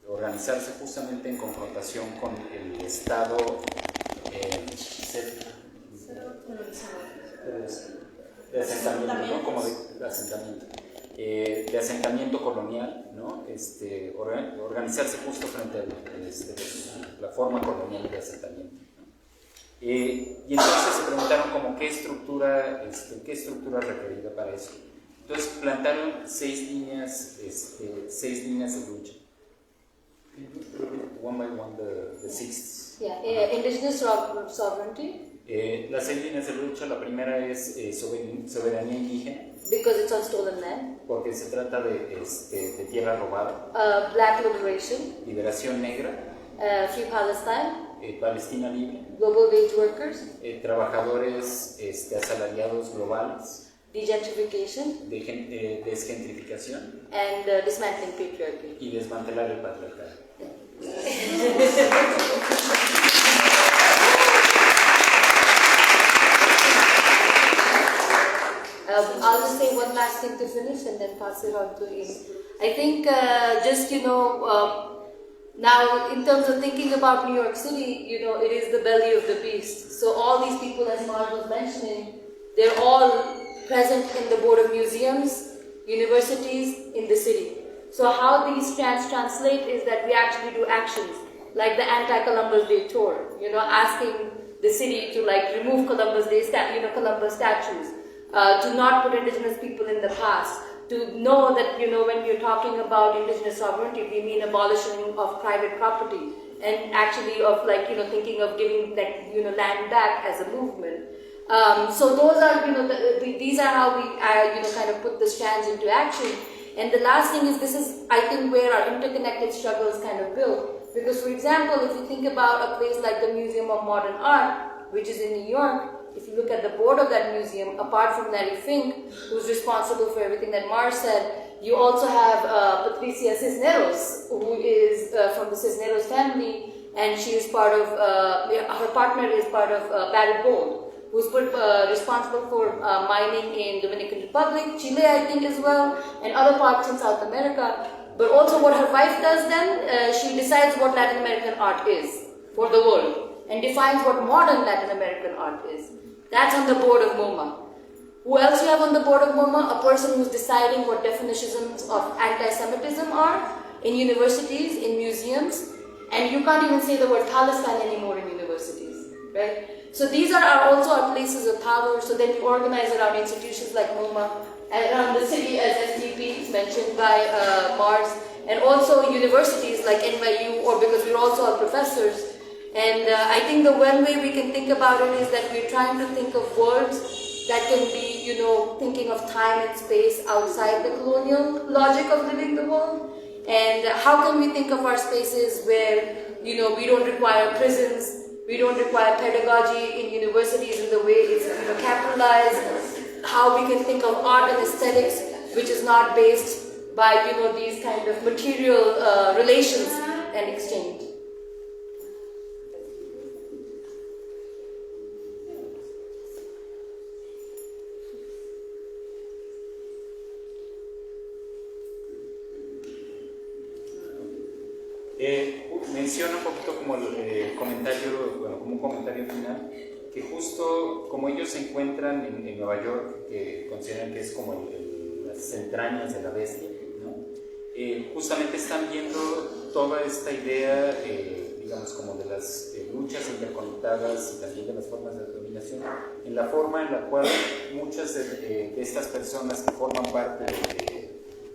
organizarse justamente en confrontación con el Estado de asentamiento, ¿no? Como de asentamiento. De asentamiento colonial, ¿no? Organizarse justo frente a la forma colonial de asentamiento. Y entonces se preguntaron como qué estructura requerida para eso. Entonces plantaron 6 líneas de lucha. One by one, the 6. Yeah, indigenous sovereignty. Las 6 líneas de lucha, la primera es soberanía indígena. Because it's on stolen land. Porque se trata de tierra robada. Black liberation. Liberación negra. Free Palestine. Palestina libre. Global wage workers. Trabajadores asalariados globales. Degentrification. Desgentrificación. And dismantling patriarchy. Y desmantelar el patriarcado. I'll just say one last thing to finish and then pass it on to Ian. I think now in terms of thinking about New York City, it is the belly of the beast. So all these people, as Mark was mentioning, they're all present in the Board of Museums, universities in the city. So how these strands translate is that we actually do actions, like the anti-Columbus Day tour, asking the city to remove Columbus Day Columbus statues, to not put indigenous people in the past, to know that, when we're talking about indigenous sovereignty, we mean abolition of private property, and actually of thinking of giving land back as a movement. So those are, these are how we, kind of put the strands into action. And the last thing is, this is, I think, where our interconnected struggles kind of build. Because, for example, if you think about a place like the Museum of Modern Art, which is in New York, if you look at the board of that museum, apart from Larry Fink, who's responsible for everything that Mars said, you also have Patricia Cisneros, who is from the Cisneros family, and she is part of, her partner is part of Barrick Gold, who's responsible for mining in Dominican Republic, Chile, I think, as well, and other parts in South America. But also what her wife does then, she decides what Latin American art is for the world, and defines what modern Latin American art is. That's on the board of MoMA. Who else you have on the board of MoMA? A person who's deciding what definitions of anti-Semitism are in universities, in museums, and you can't even say the word Palestine anymore in universities, right? So these are also our places of power. So then we organize around institutions like MoMA, around the city as SDP mentioned by Mars, and also universities like NYU, or because we're also all professors. And I think the one way we can think about it is that we're trying to think of words that can be, thinking of time and space outside the colonial logic of living the world. And how can we think of our spaces where, we don't require prisons, we don't require pedagogy in universities in the way it's capitalized, how we can think of art and aesthetics which is not based by, these kind of material relations and exchange. Menciona un poquito como el comentario, como un comentario final, que justo como ellos se encuentran en Nueva York, que consideran que es como las entrañas de la bestia, ¿no? Justamente están viendo toda esta idea, digamos, como de las luchas interconectadas y también de las formas de dominación, en la forma en la cual muchas de estas personas que forman parte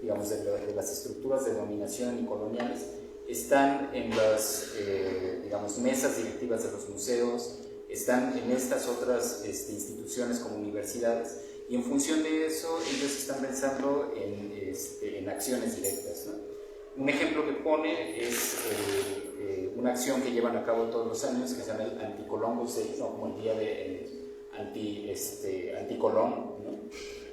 digamos, de las estructuras de dominación y coloniales están en las digamos, mesas directivas de los museos, están en estas otras instituciones como universidades, y en función de eso ellos están pensando en acciones directas, ¿no? Un ejemplo que pone es una acción que llevan a cabo todos los años que se llama el Anti-Columbus Day, ¿no? Como el día de anti-Colón, ¿no?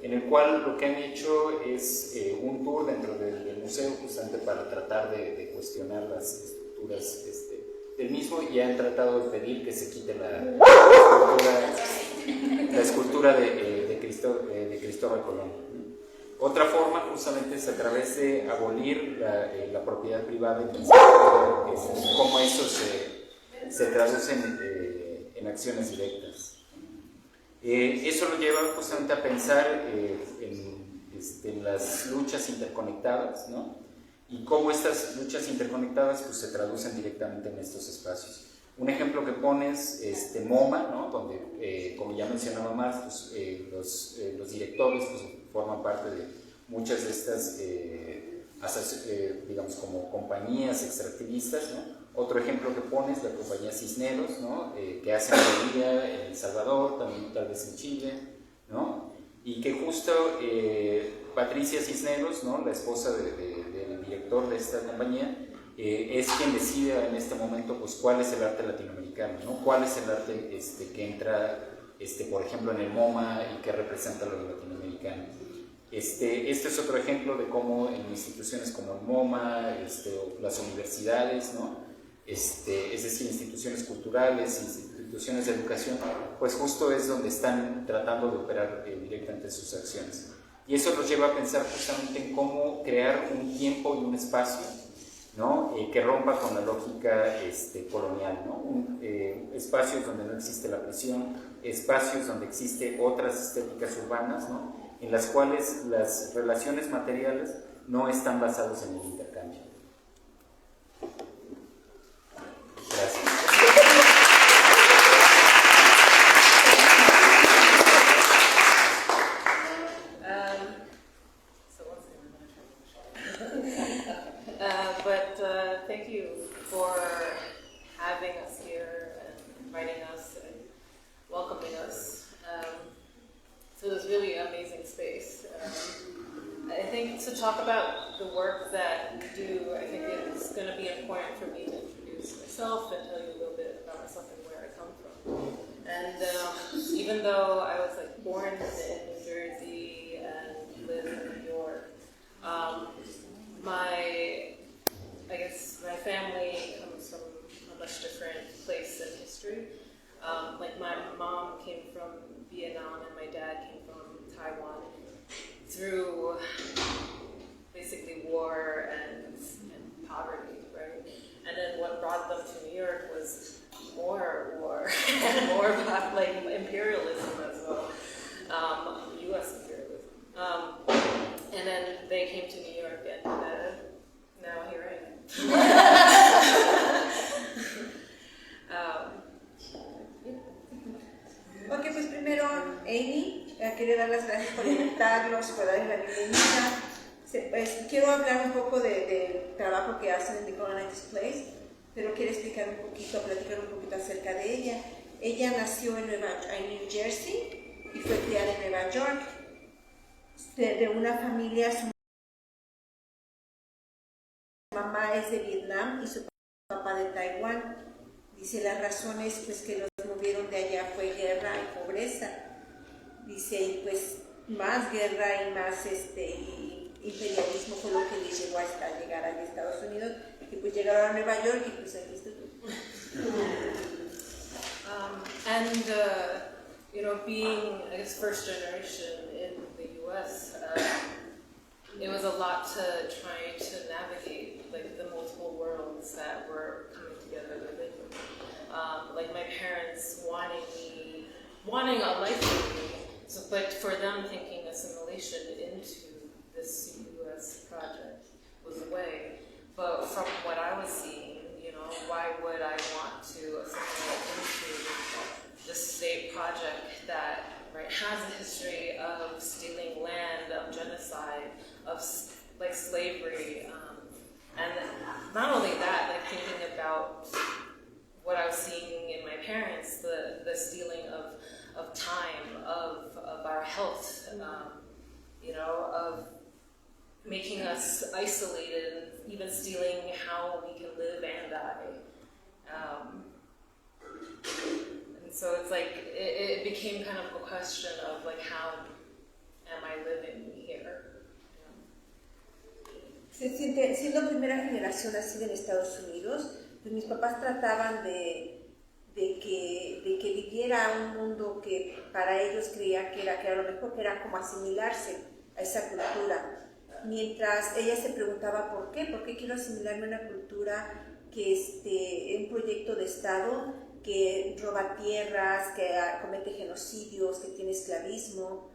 En el cual lo que han hecho es un tour dentro del museo justamente para tratar de cuestionar las estructuras del mismo, y han tratado de pedir que se quite la escultura de Cristóbal Colón. Otra forma justamente es a través de abolir la propiedad privada y cómo eso se traduce en acciones directas. Eso lo lleva justamente a pensar en las luchas interconectadas, ¿no? Y cómo estas luchas interconectadas pues, se traducen directamente en estos espacios. Un ejemplo que pones, MoMA, ¿no? Donde, como ya mencionaba más, pues, los directores pues, forman parte de muchas de estas, digamos, como compañías extractivistas, ¿no? Otro ejemplo que pones, la compañía Cisneros, ¿no? Que hace minería en El Salvador, también tal vez en Chile, ¿no? Y que justo Patricia Cisneros, ¿no? La esposa del director de esta compañía, es quien decide en este momento pues, cuál es el arte latinoamericano, ¿no? Cuál es el arte que entra, por ejemplo, en el MoMA y que representa lo latinoamericano. Este es otro ejemplo de cómo en instituciones como el MoMA, o las universidades, ¿no? Es decir, instituciones culturales, instituciones de educación, pues justo es donde están tratando de operar directamente sus acciones. Y eso los lleva a pensar justamente en cómo crear un tiempo y un espacio, ¿no? Que rompa con la lógica colonial, ¿no? Espacios donde no existe la presión, espacios donde existe otras estéticas urbanas, ¿no? En las cuales las relaciones materiales no están basadas en el intercambio. Gracias. Thank you for having us here and inviting us and welcoming us to this really amazing space. I think to talk about the work that we do, I think it's going to be important for me to introduce myself and tell you a little bit about myself and where I come from. And even though I was born in New Jersey and live in New York, my family comes from a much different place in history. My mom came from Vietnam and my dad came from Taiwan through basically war and poverty, right? And then what brought them to New York was more war and more imperialism as well, U.S. imperialism. And then they came to New York and now here I am. Ok, pues primero, Amy, quiero dar las gracias por invitarlos, por darles la bienvenida. Pues, quiero hablar un poco del trabajo que hacen en The Colonized Place, pero quiero explicar un poquito, platicar un poquito acerca de ella. Ella nació en New Jersey y fue criada en Nueva York, de una familia. Su mamá es de Vietnam y su papá de Taiwán. Dice, las razones pues, que los movieron de allá fue guerra y pobreza. Dice, y pues más guerra y más imperialismo fue lo que les llevó hasta llegar a Estados Unidos. Y pues llegaron a Nueva York y pues aquí estoy. Being, I guess, first generation in the U.S., it was a lot to try to navigate, the multiple worlds that were coming together within me. My parents wanting me wanting a life for me. So, but for them, thinking assimilation into this U.S. project was a way. But from what I was seeing, you know, why would I want to assimilate into this state project that, right, has a history of stealing land, of genocide, of like slavery, and not only that, like thinking about what I was seeing in my parents, the stealing of time, of our health, you know, of making us isolated, and even stealing how we can live and die. And so it's like, it became kind of a question of like, how am I living here? Siendo primera generación así en Estados Unidos, pues mis papás trataban de que viviera un mundo que para ellos creía que era lo mejor, que era como asimilarse a esa cultura. Mientras ella se preguntaba ¿por qué quiero asimilarme a una cultura que es un proyecto de Estado, que roba tierras, que comete genocidios, que tiene esclavismo?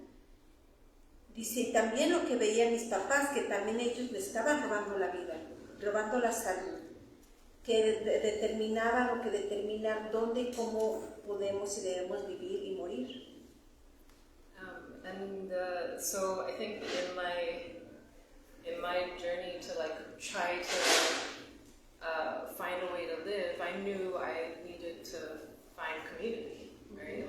Dice, y también lo que veían mis papás, que también ellos le estaban robando la vida, robando la salud, que determinaban lo que determina dónde y cómo podemos y debemos vivir y morir. So I think in my journey to like try to find a way to live, I knew I needed to find community, right?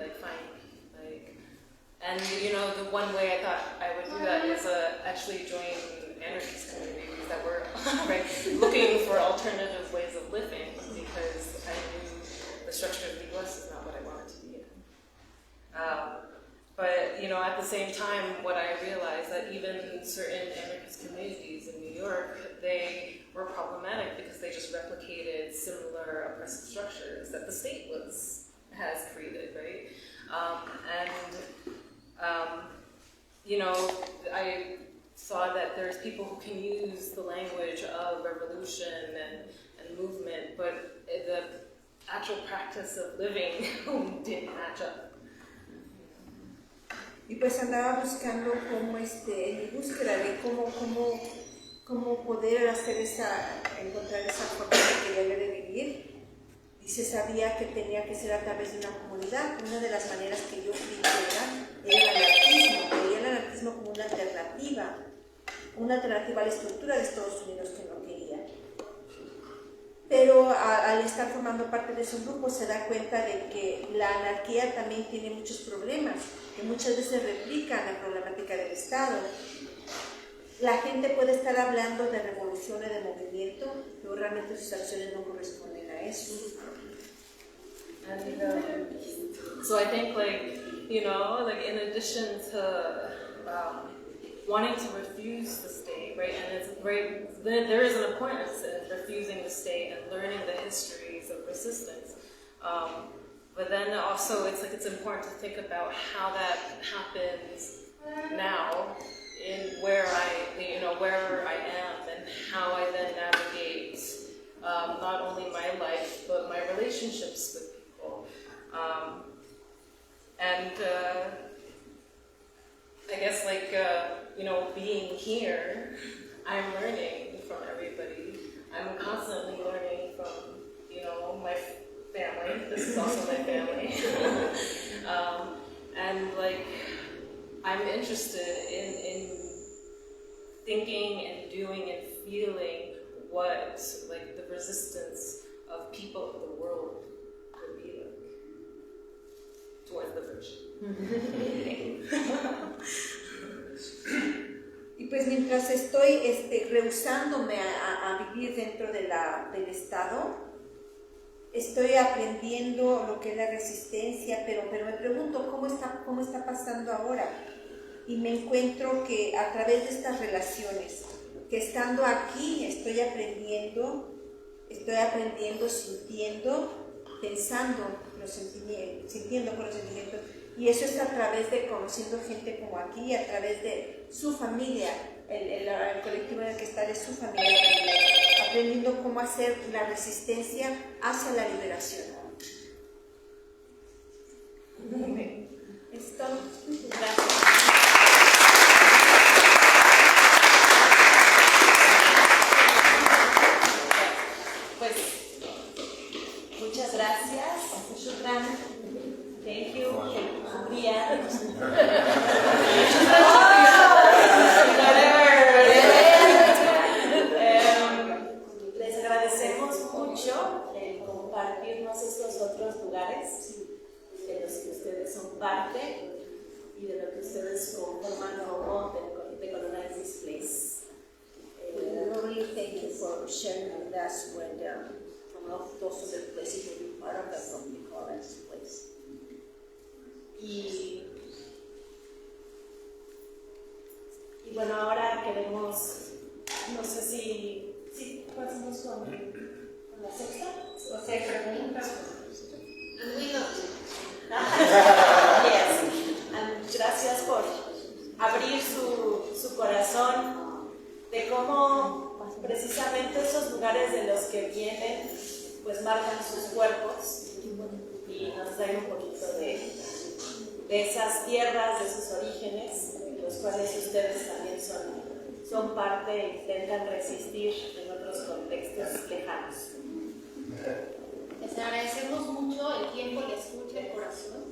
And you know, the one way I thought I would do that is actually join anarchist communities that were right, looking for alternative ways of living, because I knew the structure of the US is not what I wanted to be in. But you know, at the same time, what I realized that even certain anarchist communities in New York, they were problematic because they just replicated similar oppressive structures that the state has created, right? You know, I saw that there's people who can use the language of revolution and movement, but the actual practice of living didn't match up. Y pues andaba buscando cómo, en mi búsqueda de cómo poder encontrar esa forma que quería de vivir. Y se sabía que tenía que ser a través de una comunidad. Una de las maneras que yo creí que era el anarquismo. Veía el anarquismo como una alternativa a la estructura de Estados Unidos que no quería. Pero al estar formando parte de esos grupos se da cuenta de que la anarquía también tiene muchos problemas, que muchas veces replican la problemática del Estado. La gente puede estar hablando de revolución y de movimiento, pero realmente sus acciones no corresponden a eso. And so I think, like, you know, like in addition to wanting to refuse the state, right, and it's right, there is an importance in refusing the state and learning the histories of resistance. But then also it's important to think about how that happens now in where I am and how I then navigate not only my life but my relationships with people. I guess you know, being here, I'm learning from everybody. I'm constantly learning from, you know, my family. This is also my family. And like, I'm interested in thinking and doing and feeling what like the resistance of people of the world would be like towards liberation. Y pues mientras estoy rehusándome a vivir dentro del Estado, estoy aprendiendo lo que es la resistencia, pero me pregunto cómo está pasando ahora. Y me encuentro que a través de estas relaciones, que estando aquí estoy aprendiendo, sintiendo, pensando, sintiendo con los sentimientos. Y eso es a través de conociendo gente como aquí, a través de su familia, el colectivo en el que está es su familia también, aprendiendo cómo hacer la resistencia hacia la liberación. todo. Gracias. Pues, muchas gracias. Shukran. Thank you. Shukriya. Les agradecemos mucho el compartirnos estos otros lugares de los que ustedes son parte y de lo que ustedes conforman como The Colonized Displays. We really thank you for sharing with us when from all those other places will be part of the from the colonized place. Y bueno, ahora queremos, no sé si pasamos con la sexta. O sea, preguntas. Yes. Gracias por abrir su corazón de cómo precisamente esos lugares de los que vienen pues marcan sus cuerpos y nos traen un poquito de esas tierras, de sus orígenes, los cuales ustedes también son parte e intentan resistir en otros contextos lejanos. Les agradecemos mucho el tiempo, la escucha, el corazón.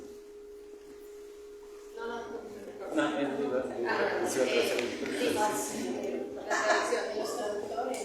No, es verdad. La traducción de los traductores.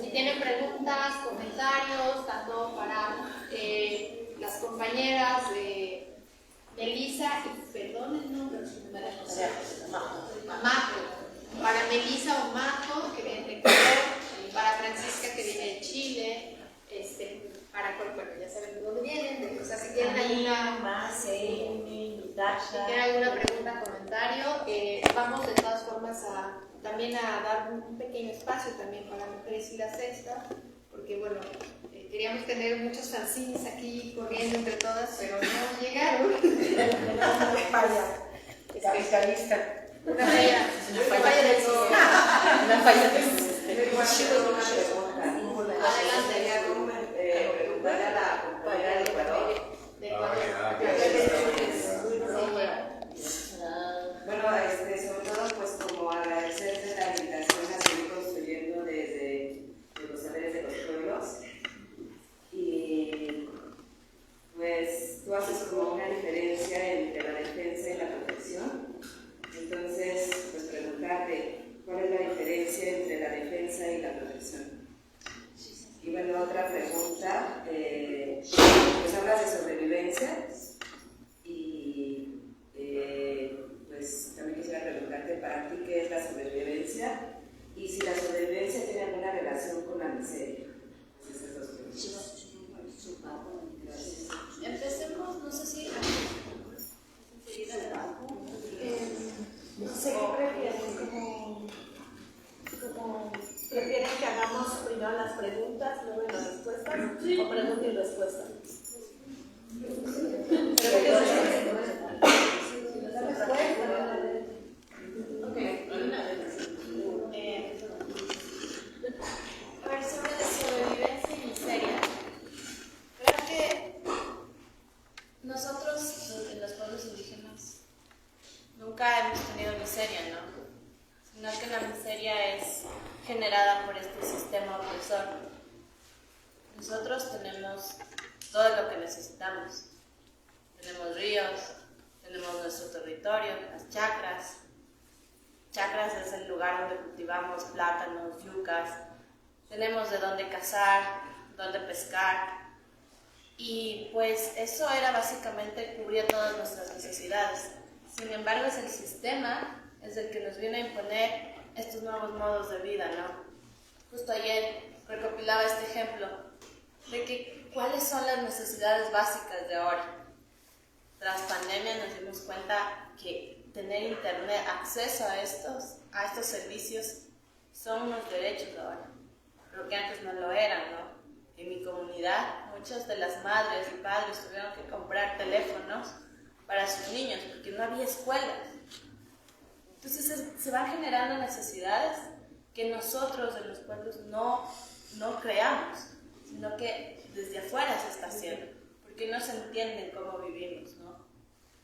Si tienen preguntas, comentarios, tanto para las compañeras de Melissa, y perdón el nombre, Mato, para Melissa o Mato, que viene de Ecuador, para Francisca, que viene de Chile, para bueno, ya saben de dónde vienen, o sea, si tienen alguna pregunta, comentario, vamos de todas formas también a dar un pequeño espacio también para Mujeres y la Sexta, porque bueno, queríamos tener muchos fanzines aquí corriendo entre todas, pero no llegaron. Una falla del sistema. Adelante. Preguntarle a la compañera de Ecuador. Bueno, sobre todo, pues como agradecerte la invitación a seguir construyendo desde los saberes de los pueblos. Y pues tú haces como una diferencia entre la defensa y la protección. Entonces, pues preguntarte, ¿cuál es la diferencia entre la defensa y la protección? Y bueno, otra pregunta, pues hablas de sobrevivencia y pues también quisiera preguntarte para ti qué es la sobrevivencia y si la sobrevivencia tiene alguna relación con la miseria. Pues esas dos preguntas. Empecemos, no sé si No sé qué prefieren, como prefieren que hagamos primero las preguntas, luego las respuestas, o pregunta y respuesta. A ver, sobre la sobrevivencia y miseria. Creo que nosotros, en los pueblos indígenas, nunca hemos tenido miseria, ¿no? Sino que la miseria es generada por este sistema opresor. Nosotros tenemos todo lo que necesitamos. Tenemos ríos, tenemos nuestro territorio, las chacras. Chacras es el lugar donde cultivamos plátanos, yucas. Tenemos de dónde cazar, dónde pescar. Y pues eso era básicamente cubrir todas nuestras necesidades. Sin embargo, es el sistema es el que nos viene a imponer estos nuevos modos de vida, ¿no? Justo ayer recopilaba este ejemplo de que cuáles son las necesidades básicas de ahora. Tras pandemia nos dimos cuenta que tener internet, acceso a estos, a estos servicios son unos derechos ahora, pero que antes no lo eran, ¿no? En mi comunidad, muchas de las madres y padres tuvieron que comprar teléfonos para sus niños porque no había escuelas. Entonces se van generando necesidades que nosotros en los pueblos no creamos, sino que desde afuera se está haciendo, porque no se entienden cómo vivimos, ¿no?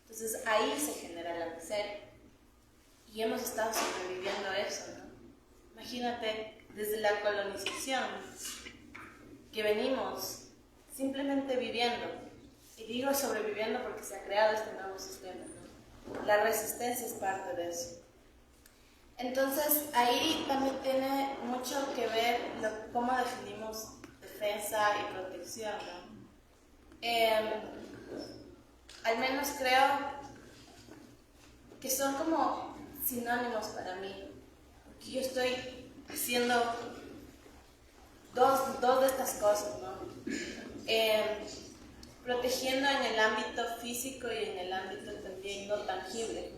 Entonces ahí se genera la miseria y hemos estado sobreviviendo a eso, ¿no? Imagínate, desde la colonización, que venimos simplemente viviendo, y digo sobreviviendo porque se ha creado este nuevo sistema, ¿no? La resistencia es parte de eso. Entonces ahí también tiene mucho que ver cómo definimos defensa y protección, ¿no? Al menos creo que son como sinónimos para mí, porque yo estoy haciendo dos de estas cosas, ¿no? Protegiendo en el ámbito físico y en el ámbito también no tangible,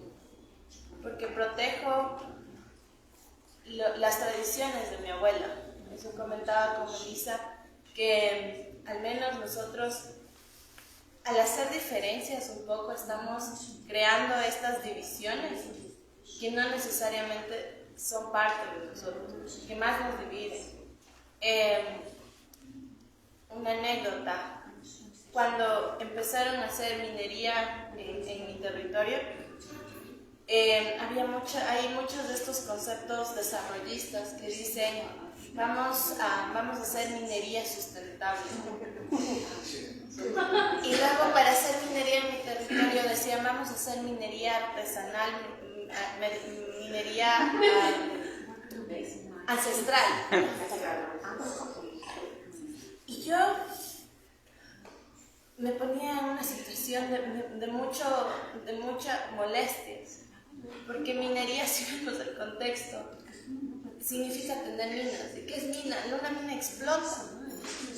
porque protejo las tradiciones de mi abuela. Eso comentaba con Melissa, que al menos nosotros, al hacer diferencias un poco, estamos creando estas divisiones que no necesariamente son parte de nosotros, que más nos dividen. Una anécdota: cuando empezaron a hacer minería en mi territorio, hay muchos de estos conceptos desarrollistas que dicen vamos a hacer minería sustentable. Y luego, para hacer minería en mi territorio, decían vamos a hacer minería artesanal, minería ancestral. Y yo me ponía en una situación de mucha molestia, porque minería, si vemos el contexto, significa tener minas. ¿Y qué es mina? Una mina explota.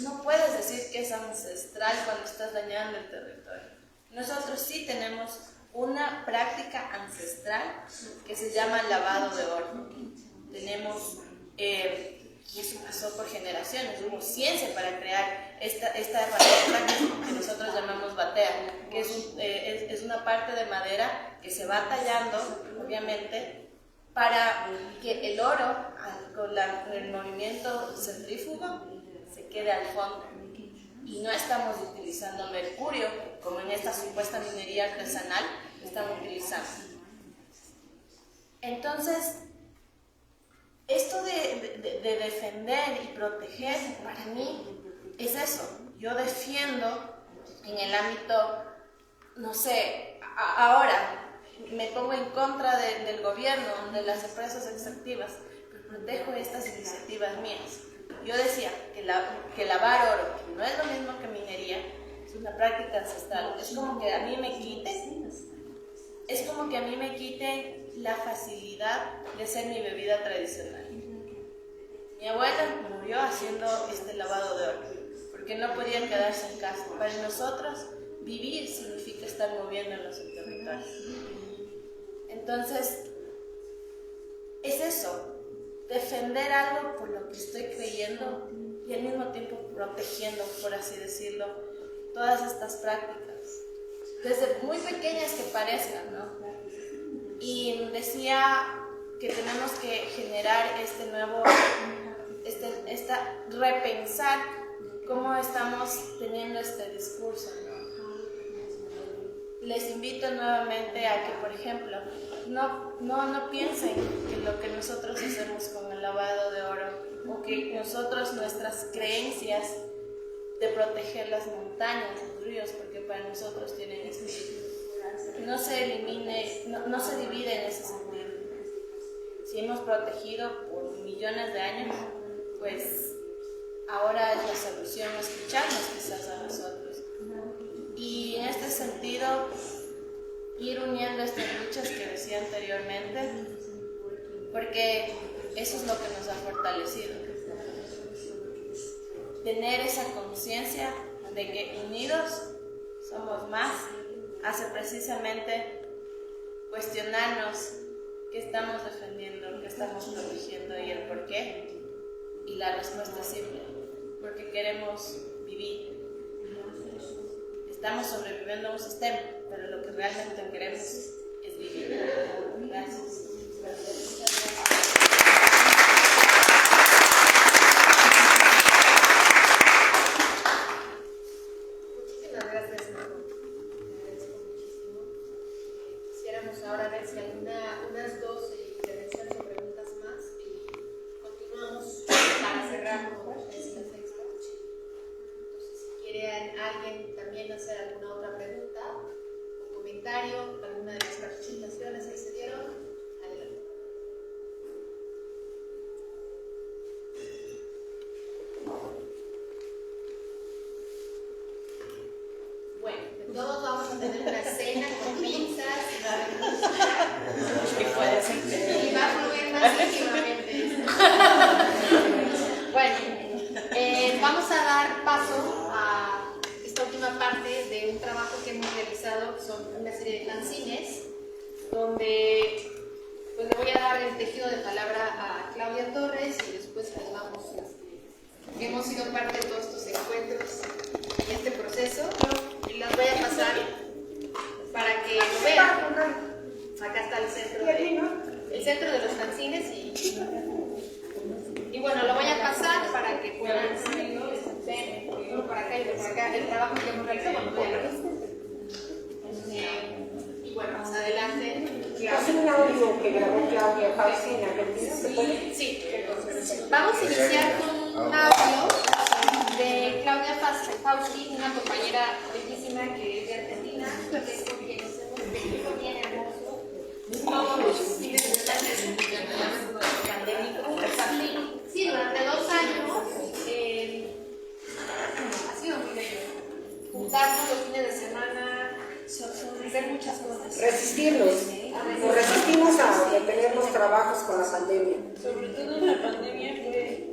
No puedes decir que es ancestral cuando estás dañando el territorio. Nosotros sí tenemos una práctica ancestral que se llama lavado de oro. Tenemos, y eso pasó por generaciones, hubo ciencia para crear esta herramienta que nosotros llamamos batea, que es una parte de madera que se va tallando, obviamente, para que el oro, con el movimiento centrífugo, se quede al fondo. Y no estamos utilizando mercurio, como en esta supuesta minería artesanal estamos utilizando. Entonces, esto de defender y proteger, para mí, es eso. Yo defiendo en el ámbito, no sé, ahora me pongo en contra del gobierno, de las empresas extractivas, pero protejo estas iniciativas mías. Yo decía que lavar oro, que no es lo mismo que minería, es una práctica ancestral. Es como que a mí me quiten la facilidad de hacer mi bebida tradicional. Mi abuela murió haciendo este lavado de oro, porque no podía quedarse en casa. Para nosotros, vivir significa estar moviéndonos en territorio. Entonces, es eso. Defender algo por lo que estoy creyendo y al mismo tiempo protegiendo, por así decirlo, todas estas prácticas, desde muy pequeñas que parezcan, ¿no? Y decía que tenemos que generar repensar cómo estamos teniendo este discurso, ¿no? Les invito nuevamente a que, por ejemplo, no piensen que lo que nosotros hacemos con el lavado de oro, o que nuestras creencias de proteger las montañas, los ríos, porque para nosotros tienen espíritu, no se elimine, no se divide en ese sentido. Si hemos protegido por millones de años, pues ahora es la solución escucharnos quizás a nosotros. Y en este sentido, ir uniendo estas luchas que decía anteriormente, porque eso es lo que nos ha fortalecido. Tener esa conciencia de que unidos somos más, hace precisamente cuestionarnos ¿Qué estamos defendiendo? ¿Qué estamos protegiendo? ¿Y el por qué? Y la respuesta es simple, porque queremos vivir. Estamos sobreviviendo a un sistema, pero lo que realmente queremos es vivir. Gracias. Muchísimas gracias, Marco. Te agradezco muchísimo. Quisiéramos ahora ver si hay unas dos intervenciones o preguntas más y continuamos para cerrar con la sexta. Entonces, si quiere alguien también hacer alguna otra pregunta o comentario, alguna de las participaciones que se dieron, adelante. Bueno, todos vamos a tener una cena con pizzas y va a fluir más íntimamente. Bueno, vamos a dar paso a esta última parte de un trabajo que hemos realizado, son una serie de fanzines, donde pues, le voy a dar el tejido de palabra a Claudia Torres y después pues, vamos, hemos sido parte de todos estos encuentros y este proceso, y las voy a pasar para que lo vean. Acá está el centro de los fanzines y bueno, lo voy a pasar para que puedan ver uno para acá y otro para acá el trabajo que hemos realizado. Y bueno, más adelante. ¿Es un audio que grabó Claudia Fausti en Argentina? Sí. Vamos a iniciar con un audio de Claudia Fausti, una compañera bellísima que es de Argentina, que es con quien nos hemos venido bien hermoso. Todos los fines de semana pandémicos. Sí, durante 2 años ha sido muy bello. Juntarnos los fines de semana, hacer muchas cosas. Resistirnos. Nos resistimos a detener los trabajos con la pandemia. Sobre todo en la pandemia fue...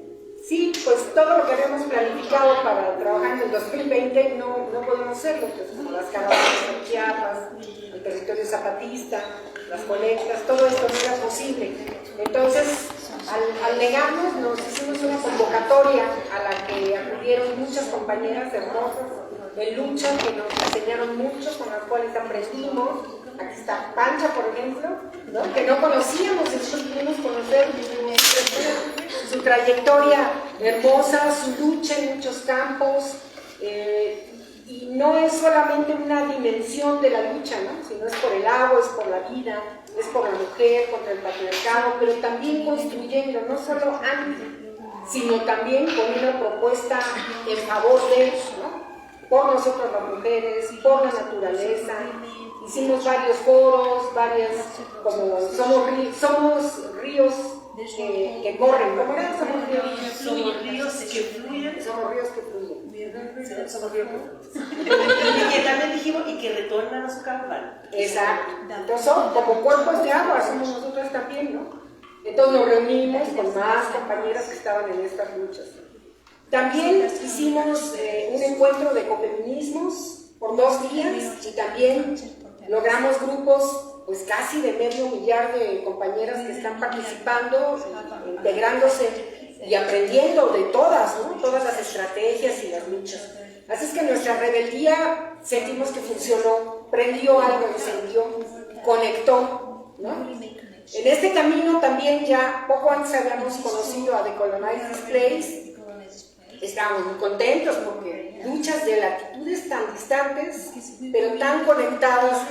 Sí, pues todo lo que habíamos planificado para trabajar en el 2020 no podemos hacerlo, pues como las caravanas en Chiapas, el territorio zapatista, las colectas, todo esto no era posible. Entonces, al negarnos, nos hicimos una convocatoria a la que acudieron muchas compañeras hermosas de lucha que nos enseñaron mucho, con las cuales aprendimos. Aquí está Pancha, por ejemplo, ¿no? Que no conocíamos, nosotros pudimos conocer su trayectoria hermosa, su lucha en muchos campos, y no es solamente una dimensión de la lucha, ¿no? Sino es por el agua, es por la vida, es por la mujer, contra el patriarcado, pero también construyendo, no solo anti, sino también con una propuesta en favor de eso, ¿no? Por nosotros las mujeres, por la naturaleza. Hicimos varios foros, como somos ríos que corren, ¿cómo era? Somos ríos que fluyen. Somos ríos que fluyen. Somos ríos que fluyen. Y que también dijimos, y que retornan a su caudal. Exacto. Entonces, como cuerpos de agua, somos nosotros también, ¿no? Entonces nos reunimos con más compañeras que estaban en estas luchas. También hicimos un encuentro de ecofeminismos por 2 días y también logramos grupos, pues casi de 500,000 de compañeras que están participando, integrándose y aprendiendo de todas, ¿no? Todas las estrategias y las luchas. Así es que nuestra rebeldía sentimos que funcionó, prendió algo, encendió, conectó, ¿no? En este camino también ya poco antes habíamos conocido a Decolonize Displays. Estábamos muy contentos porque luchas de latitudes tan distantes, pero tan conectadas,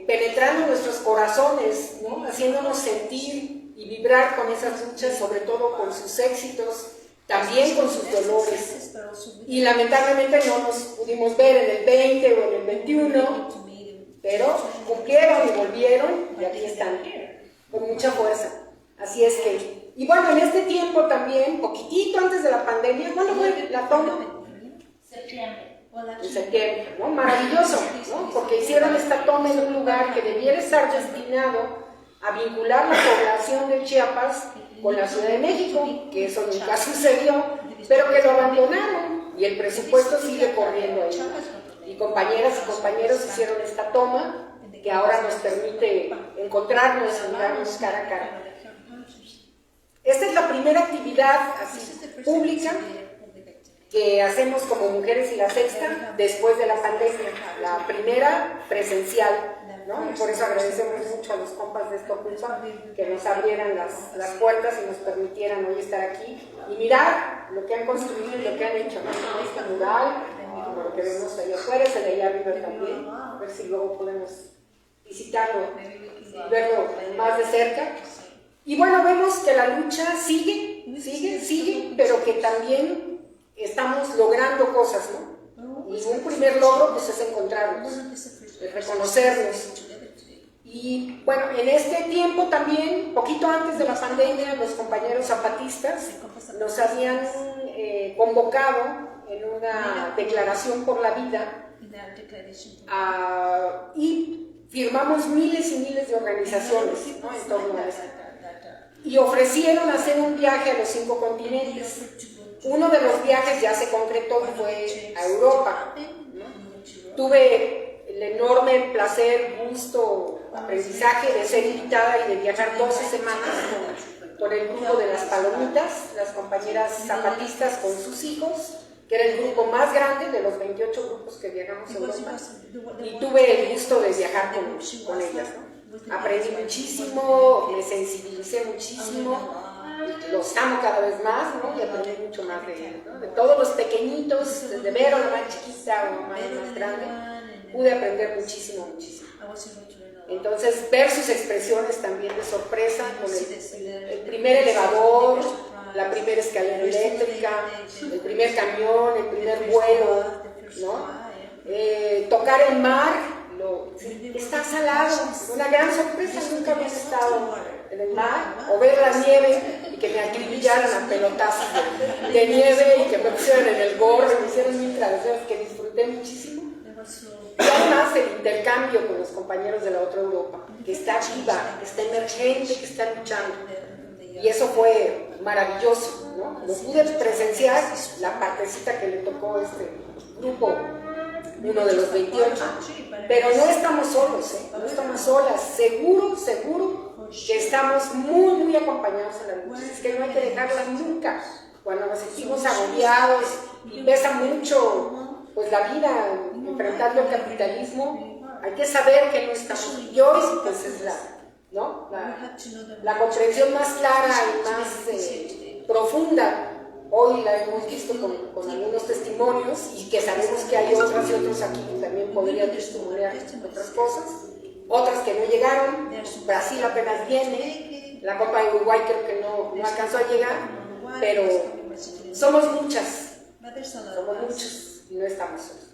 penetrando nuestros corazones, ¿no? Haciéndonos sentir y vibrar con esas luchas, sobre todo con sus éxitos, también con sus dolores. Y lamentablemente no nos pudimos ver en el 20 o en el 21, pero cumplieron y volvieron y aquí están, con mucha fuerza. Así es que... Y bueno, en este tiempo también, poquitito antes de la pandemia, ¿cuándo fue la toma? Septiembre. En septiembre, ¿no? Maravilloso, ¿no? Porque hicieron esta toma en un lugar que debiera estar destinado a vincular la población de Chiapas con la Ciudad de México, que eso nunca sucedió, pero que lo abandonaron y el presupuesto sigue corriendo ahí. Y compañeras y compañeros hicieron esta toma que ahora nos permite encontrarnos y mirarnos cara a cara. Esta es la primera actividad así, pública que hacemos como Mujeres y la Sexta después de la pandemia, la primera presencial, ¿no? Y por eso agradecemos mucho a los compas de Estoculpa que nos abrieran las puertas y nos permitieran hoy estar aquí y mirar lo que han construido y lo que han hecho, ¿no? Este mural, como lo que vemos allá afuera, el de allá arriba también, a ver si luego podemos visitarlo, verlo más de cerca. Y bueno, vemos que la lucha sigue, pero que también estamos logrando cosas, ¿no? Y un primer logro pues es encontrarnos, es reconocernos. Y bueno, en este tiempo también, poquito antes de la pandemia, los compañeros zapatistas nos habían convocado en una declaración por la vida y firmamos miles y miles de organizaciones, ¿no? En torno a eso. Y ofrecieron hacer un viaje a los 5 continentes. Uno de los viajes ya se concretó y fue a Europa, ¿no? Tuve el enorme placer, gusto, aprendizaje de ser invitada y de viajar 12 semanas con el grupo de las Palomitas, las compañeras zapatistas con sus hijos, que era el grupo más grande de los 28 grupos que viajamos a Europa, y tuve el gusto de viajar con ellas, ¿no? Aprendí muchísimo, me sensibilicé muchísimo, los amo cada vez más, ¿no? Y aprendí mucho más de ellos, ¿no? De todos los pequeñitos, desde Vero, la más chiquita o más grande, pude aprender muchísimo. Entonces, ver sus expresiones también de sorpresa con el primer elevador, la primera escalera eléctrica, el primer camión, el primer vuelo, ¿no? Tocar el mar. Está salado, una gran sorpresa, nunca había estado en el mar, o ver la nieve y que me acribillaran a pelotazos de nieve y que me pusieran en el gorro, me hicieron mil travesuras que disfruté muchísimo. Y además el intercambio con los compañeros de la otra Europa, que está viva, que está emergente, que está luchando. Y eso fue maravilloso, ¿no? Lo pude presenciar, la partecita que le tocó a este grupo, uno de los 28, pero no estamos solos, no estamos solas, seguro que estamos muy acompañados en la lucha, es que no hay que dejarla nunca, cuando nos sentimos agobiados y pesa mucho pues la vida enfrentando el capitalismo, hay que saber que no estamos, y hoy pues es la comprensión más clara y más profunda. Hoy la hemos visto con algunos testimonios y que sabemos que hay otras y otros aquí que también podrían testimoniar otras cosas, otras que no llegaron. Brasil apenas viene, la Copa de Uruguay creo que no alcanzó a llegar, pero somos muchas y no estamos solos.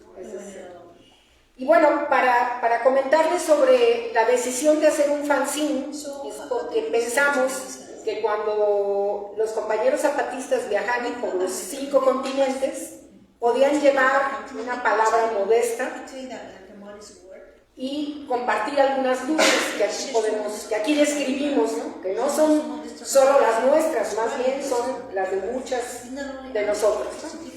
Y bueno, para comentarles sobre la decisión de hacer un fanzine, es porque pensamos que cuando los compañeros zapatistas viajaban por los 5 continentes, podían llevar una palabra modesta y compartir algunas luchas que aquí describimos, ¿no? Que no son solo las nuestras, más bien son las de muchas de nosotros, ¿no?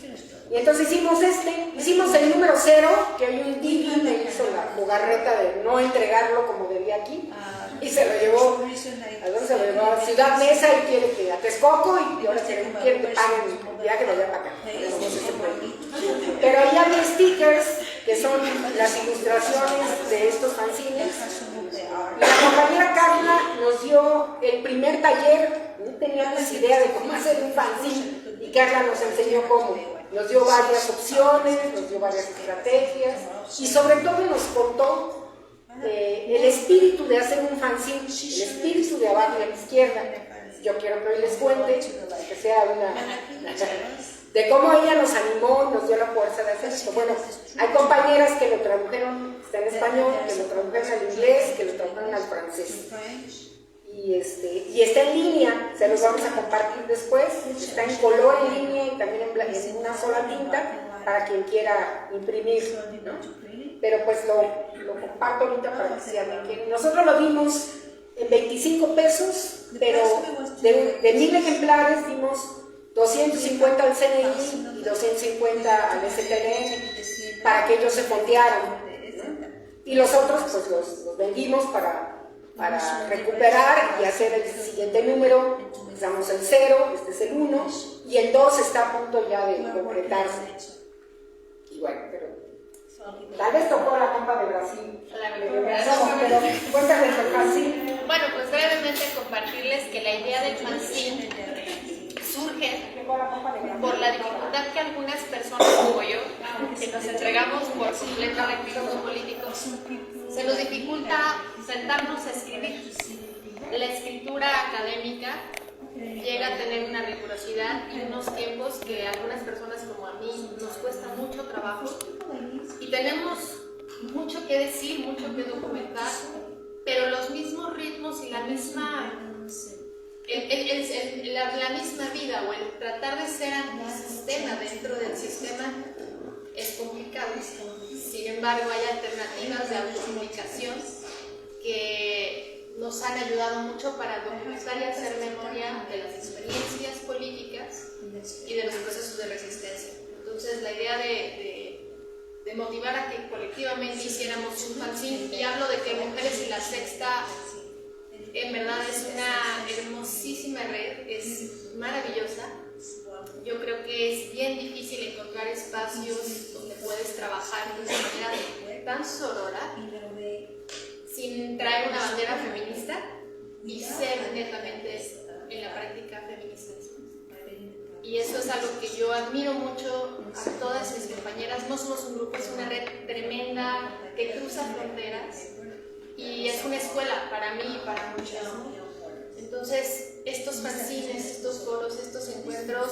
Y entonces hicimos el número 0, que hoy un Didi me hizo la jugarreta de no entregarlo como debía aquí, y se lo llevó, a Ciudad Mesa y quiere que a Texcoco, y ahora quiere que paguen el viaje de allá para acá. Pero ahí había stickers, que son las ilustraciones de estos fanzines, y la compañera Carla nos dio el primer taller, no teníamos idea de cómo hacer un fanzine, y Carla nos enseñó cómo. Nos dio varias opciones, nos dio varias estrategias y sobre todo nos contó el espíritu de hacer un fanzine, el espíritu de abajo a la izquierda. Yo quiero que hoy les cuente, que sea de cómo ella nos animó, nos dio la fuerza de hacer esto. Bueno, hay compañeras que lo tradujeron, está en español, que lo tradujeron al inglés, que lo tradujeron al francés. Y está en línea, se los vamos a compartir después, está en color en línea y también en una sola tinta para quien quiera imprimir, ¿no? Pero pues lo comparto ahorita para que si alguien quiere. Nosotros lo dimos en 25 pesos, pero de 1000 ejemplares dimos 250 al CNI y 250 al STLN para que ellos se fondearan, ¿no? y los otros pues los vendimos para recuperar y hacer el siguiente número. Empezamos el 0, este es el 1, y el 2 está a punto ya de concretarse. Y bueno, pero tal vez tocó la Copa de Brasil. Pero cuéntame, Brasil. Bueno, pues brevemente compartirles que la idea del fanzine surge por la dificultad que algunas personas como yo, que nos entregamos por completo al activismo político, se nos dificulta sentarnos a escribir. La escritura académica llega a tener una rigurosidad y unos tiempos que a algunas personas como a mí nos cuesta mucho trabajo, y tenemos mucho que decir, mucho que documentar, pero los mismos ritmos y la misma vida o el tratar de ser antisistema dentro del sistema es complicado. Sin embargo, hay alternativas de autopublicación que nos han ayudado mucho para documentar y hacer memoria de las experiencias políticas y de los procesos de resistencia. Entonces, la idea de motivar a que colectivamente hiciéramos un fanzine, y hablo de que Mujeres y la Sexta en verdad es una hermosísima red, es maravillosa. Yo creo que es bien difícil encontrar espacios donde puedes trabajar de una manera tan sorora, sin traer una bandera feminista y ser netamente en la práctica feminista. Y eso es algo que yo admiro mucho a todas mis compañeras. No somos un grupo, es una red tremenda que cruza fronteras y es una escuela para mí y para muchas. Entonces, estos fanzines, estos foros, estos encuentros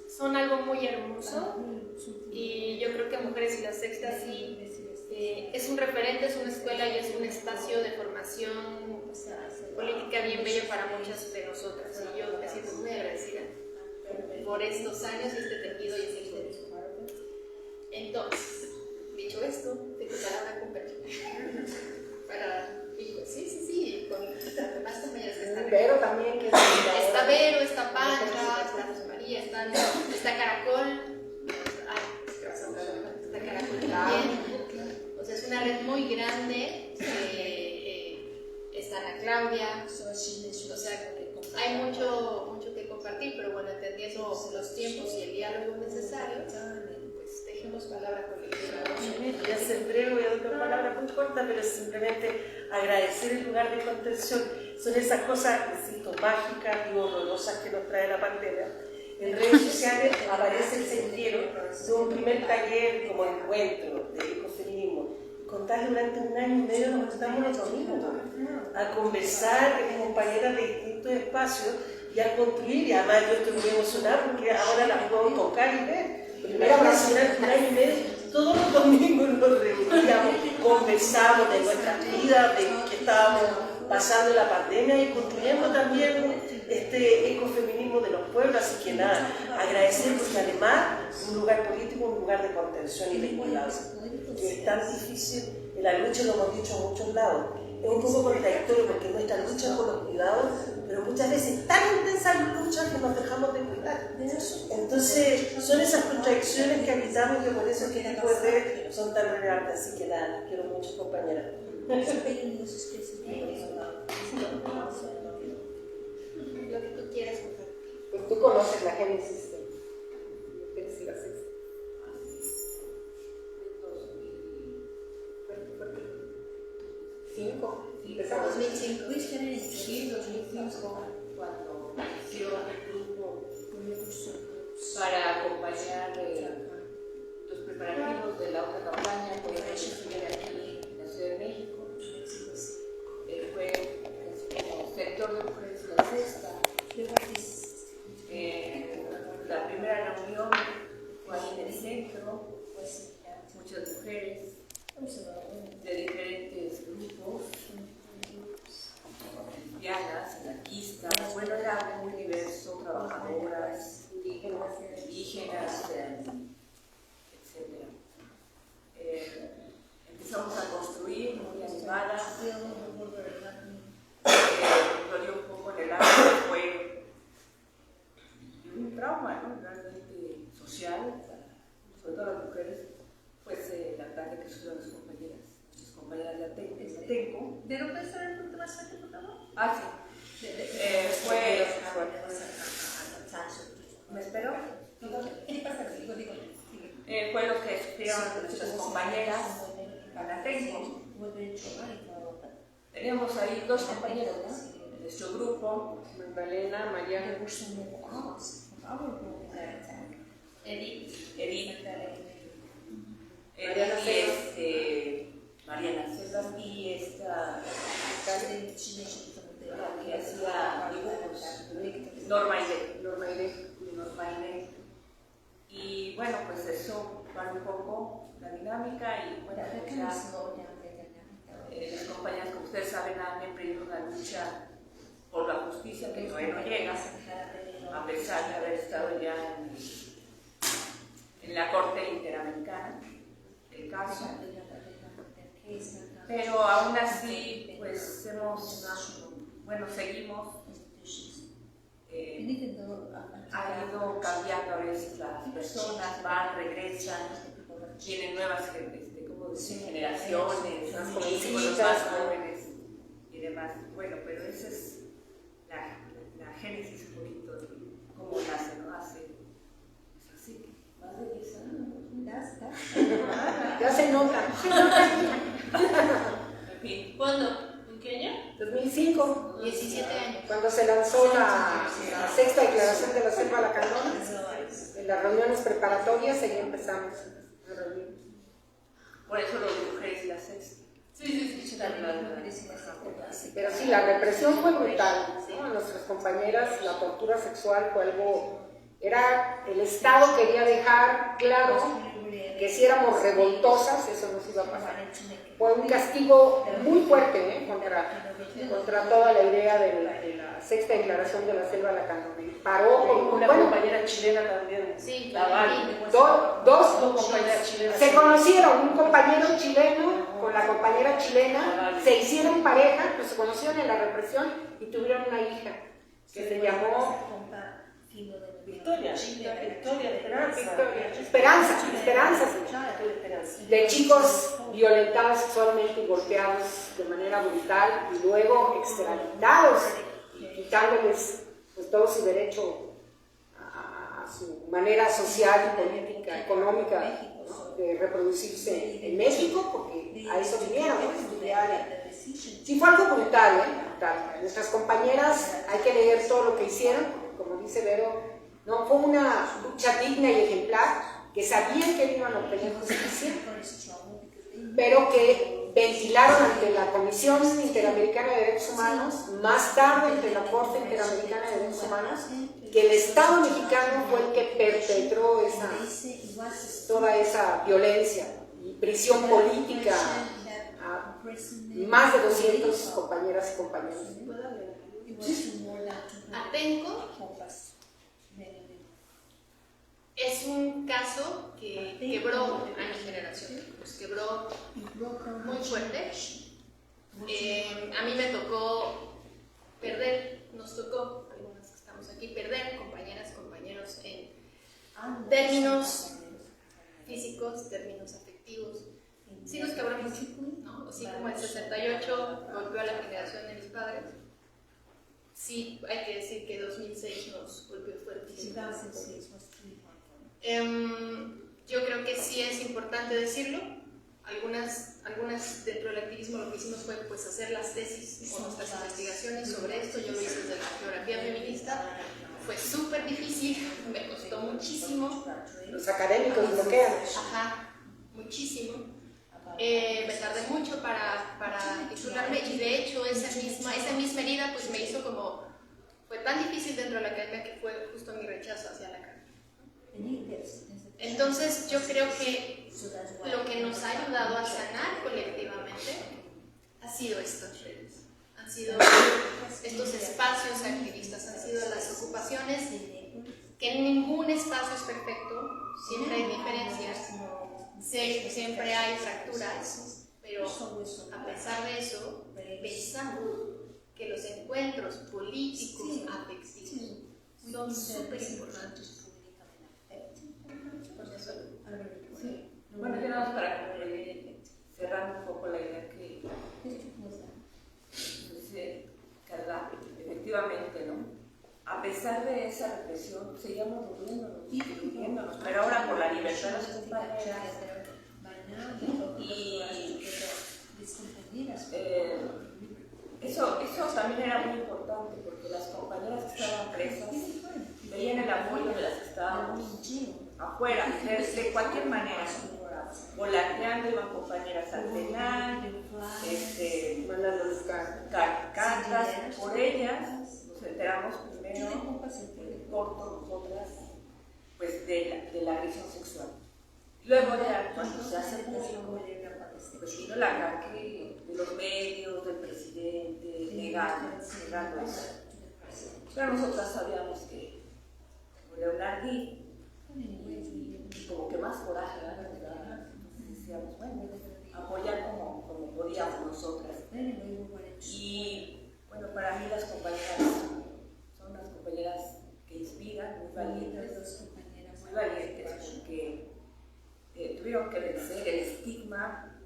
son algo muy hermoso, y yo creo que Mujeres y la Sexta sí es un referente, es una escuela y es un espacio de formación política bien bello para muchas de nosotras, y yo me siento muy agradecida por estos años y este tejido y este interés. Entonces, dicho esto, te preparaba con Pedro para, sí, con las demás compañeras que están. Vero también, que está Vero, está Pancha, está Rosa María, está Caracol, está Caracol también. O sea, es una red muy grande. Está Ana Claudia, o sea, hay mucho que compartir, pero bueno, entendiendo los tiempos y el diálogo necesario, pues dejemos palabra colectiva. Voy a ser breve, voy a dar una palabra muy corta, pero simplemente agradecer el lugar de contención. Son esas cosas, insisto, mágicas y horrorosas que nos trae la pandemia. En redes sociales aparece el sentiero de un primer taller como encuentro de ecofeminismo. Contar durante 1 año y medio nos juntamos los domingos a conversar con compañeras de distintos espacios y a construir, y además yo estoy muy emocionada porque ahora las puedo tocar y ver. Primero durante 1 año y medio, todos los domingos nos reuníamos, conversamos de nuestras vidas, de qué estábamos pasando la pandemia y construyendo también este ecofeminismo de los pueblos. Así que nada, agradecer porque además un lugar político, un lugar de contención y de cuidado, que es tan difícil. En la lucha lo hemos dicho a muchos lados, es un poco contradictorio porque nuestra lucha por los cuidados, pero muchas veces tan intensas luchas que nos dejamos de cuidar. Entonces son esas contradicciones que habitamos, y por eso es que este tipo de redes son tan relevantes. Así que nada, quiero mucho, compañeras. Lo que tú quieras, pues tú conoces la génesis de Mujeres y la Sexta. 2005. Sí, 2005, cuando nació el grupo para acompañar los preparativos de la otra campaña, que fue aquí en la Ciudad de México. Fue como sector de Mujeres y la Sexta. La primera reunión fue ahí en el centro, muchas mujeres de diferentes grupos, lesbianas, anarquistas, bueno, era muy diverso, trabajadoras, indígenas, etc. Empezamos a construir muy animadas, dolió un poco en el año, fue un trauma, ¿no? Realmente social, sobre todo las mujeres, pues el ataque que sucedió en su fue lo que sufrieron nuestras compañeras Canatenco. Teníamos ahí 2 compañeros, ¿no? En nuestro grupo, Magdalena, María, Edith, Mariana César y esta que hacía dibujos, Norma Irene. Y bueno, pues eso va un poco la dinámica y bueno, pues ya, las compañías, como ustedes saben, han emprendido una lucha por la justicia que todavía no llega, a pesar de haber estado ya en la Corte Interamericana el caso. Pero aún así, pues seguimos. Ha ido cambiando a veces las personas, van, regresan, tienen nuevas generaciones, más los más jóvenes y demás. Bueno, pero esa es la génesis un poquito de cómo nace, ¿no? Es así, más de 10 años. Ya se nota. En fin. ¿Cuándo? ¿En qué año? 2005. 17 años. Cuando se lanzó la sexta declaración de la Selva Lacandona, en las reuniones preparatorias, ahí empezamos a reunir. Por eso lo dibujé la sexta. Sí. Pero sí, la represión fue brutal, ¿no? Nuestras compañeras, la tortura sexual fue algo. El Estado quería dejar claro que si éramos revoltosas, eso nos iba a pasar. Fue un castigo muy fuerte contra toda la idea de la sexta declaración de la Selva Lacandona. Paró una compañera chilena también. Sí, dos compañeras chilenas. se conocieron, un compañero chileno con la compañera chilena, se hicieron pareja, pues se conocieron en la represión y tuvieron una hija que se llamó Victoria, Esperanza, de chicos violentados sexualmente y golpeados de manera brutal y luego extraditados y quitándoles pues todo su derecho a su manera social y política, económica, ¿no? De reproducirse en México, porque a eso vinieron, ¿no? Estudiar. Sí, fue algo brutal, brutal. Nuestras compañeras, hay que leer todo lo que hicieron, porque como dice Vero, no, fue una lucha digna y ejemplar, que sabían que iban a obtener justicia, pero que ventilaron ante la Comisión Interamericana de Derechos Humanos, más tarde ante la Corte Interamericana de Derechos Humanos, que el Estado mexicano fue el que perpetró toda esa violencia y prisión política a más de 200 compañeras y compañeros. Atenco es un caso que quebró a mi generación, nos quebró muy fuerte. A mí me tocó perder, nos tocó, algunas que estamos aquí, perder compañeras, compañeros en términos físicos, términos afectivos. Sí nos quebró mucho, ¿no? Así como el 68 golpeó a la generación de mis padres. Sí, hay que decir que 2006 nos golpeó fuertísimo. Yo creo que sí es importante decirlo. Algunas dentro del activismo lo que hicimos fue pues hacer las tesis o nuestras investigaciones sobre esto. Yo lo hice desde la geografía feminista. Fue súper difícil, me costó muchísimo. Los académicos bloquean. Ajá, muchísimo. Me tardé mucho para titularme y de hecho esa misma herida pues me hizo fue tan difícil dentro de la academia que fue justo mi rechazo hacia la academia. Entonces yo creo que lo que nos ha ayudado a sanar colectivamente ha sido estas redes, han sido estos espacios activistas, han sido las ocupaciones, que ningún espacio es perfecto, siempre hay diferencias, siempre hay fracturas, pero a pesar de eso, pensamos que los encuentros políticos, afectivos, son súper importantes. Sí. Bueno, ya nada más para cerrar un poco la idea que dice Carla, efectivamente, ¿no? A pesar pesar de esa represión, seguíamos durmiéndonos, pero ahora por la libertad de las compañeras. Y eso también era muy importante, porque las compañeras que estaban presas veían el apoyo de las que estábamos afuera, de cualquier manera. Volateando iban compañeras al penal, mandándoles cartas. Por ellas nos enteramos primero, corto nosotras, pues de la agresión sexual. Luego ya cuando se hace público, pues vino el ataque de los medios, del presidente, negando eso. Pero nosotras sabíamos que Leonardo y como que más coraje, ¿verdad? Decíamos, bueno, apoyar como podíamos nosotras. Y bueno, para mí las compañeras son unas compañeras que inspiran, muy valientes porque tuvieron que vencer el estigma,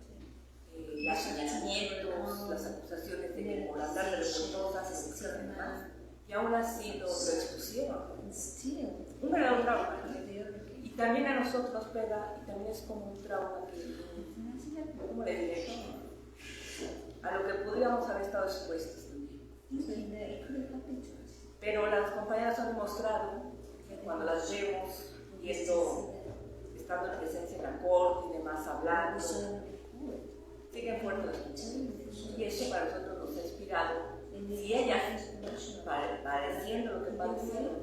los señalamientos, las acusaciones de que por andar de revoltosas, etcétera, y aún así lo expusieron. Un verdadero trauma. Y también a nosotros pega, y también es como un trauma que, ¿cómo le diré? A lo que podríamos haber estado expuestos también. Pero las compañeras han demostrado que cuando las vemos estando en presencia en la corte y demás, hablando, siguen fuertes las compañeras. Y eso para nosotros nos ha inspirado. Si ellas, padeciendo lo que padecieron,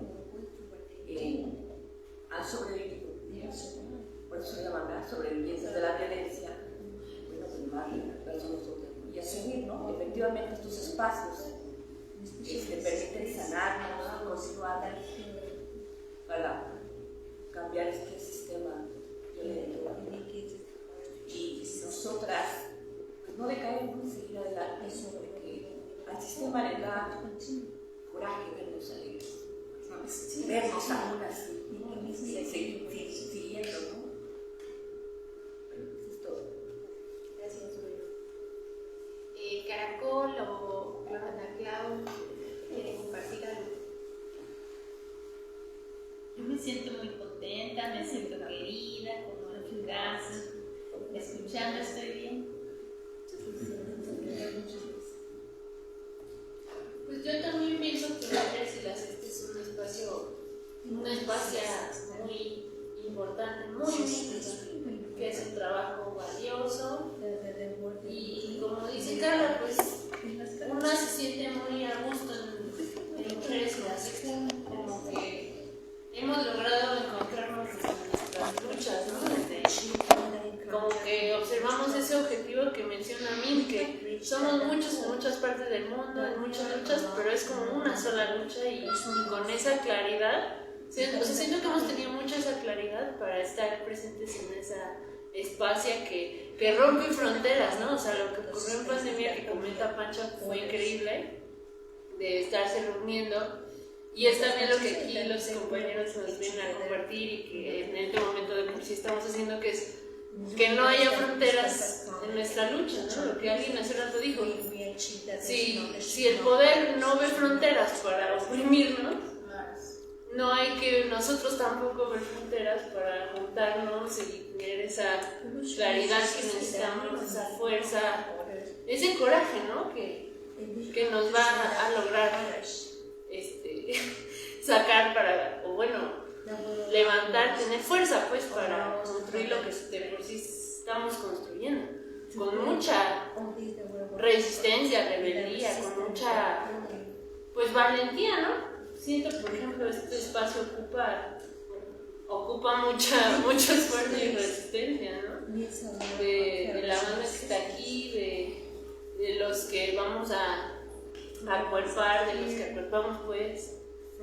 han sobrevivido, por eso se llaman sobrevivientes de la violencia, bueno, pues más nosotros. Y asumir, ¿no? Efectivamente estos espacios permiten sanarnos, continuar para cambiar este sistema violento. Y nosotras pues, no decaemos en seguir adelante sobre que al sistema le da coraje vernos alegres, vernos aún así, y seguir siguiendo, ¿no? Eso es todo. Gracias, Caracol o Ana Clau, ¿quieren compartir algo? Yo me siento muy contenta, me siento querida, como en tu casa, escuchando, estoy bien. Pues yo también pienso que Mujeres y las Este es un espacio muy importante, muy lindo, que es un trabajo valioso. Y como dice Carla, pues una se siente muy a gusto en Mujeres y las Este, como que hemos logrado encontrarnos en nuestras luchas, ¿no? Como que observamos ese objetivo que menciona Min, que somos muchos en muchas partes del mundo, en muchas luchas, pero es como una sola lucha y con esa claridad, siento que hemos tenido mucha esa claridad para estar presentes en esa espacio que rompe fronteras, ¿no? O sea, lo que ocurrió en pandemia que comenta Pancha fue increíble, de estarse reuniendo. Y es también lo que aquí los compañeros nos vienen a compartir y que en este momento de crisis estamos haciendo, que es que no haya fronteras en nuestra lucha, ¿no? Lo que alguien hace rato dijo, si el poder no ve fronteras para oprimirnos, no hay que nosotros tampoco ver fronteras para juntarnos y tener esa claridad que necesitamos, esa fuerza, ese coraje, ¿no? Que nos va a lograr sacar o bueno, levantar, tener fuerza pues para construir lo que de por sí estamos construyendo, con mucha resistencia, rebeldía, con mucha pues valentía, ¿no? Siento, por ejemplo, este espacio ocupa mucho esfuerzo y resistencia, ¿no? De la banda que está aquí, de los que vamos a acuerpar, de los que acuerpamos pues.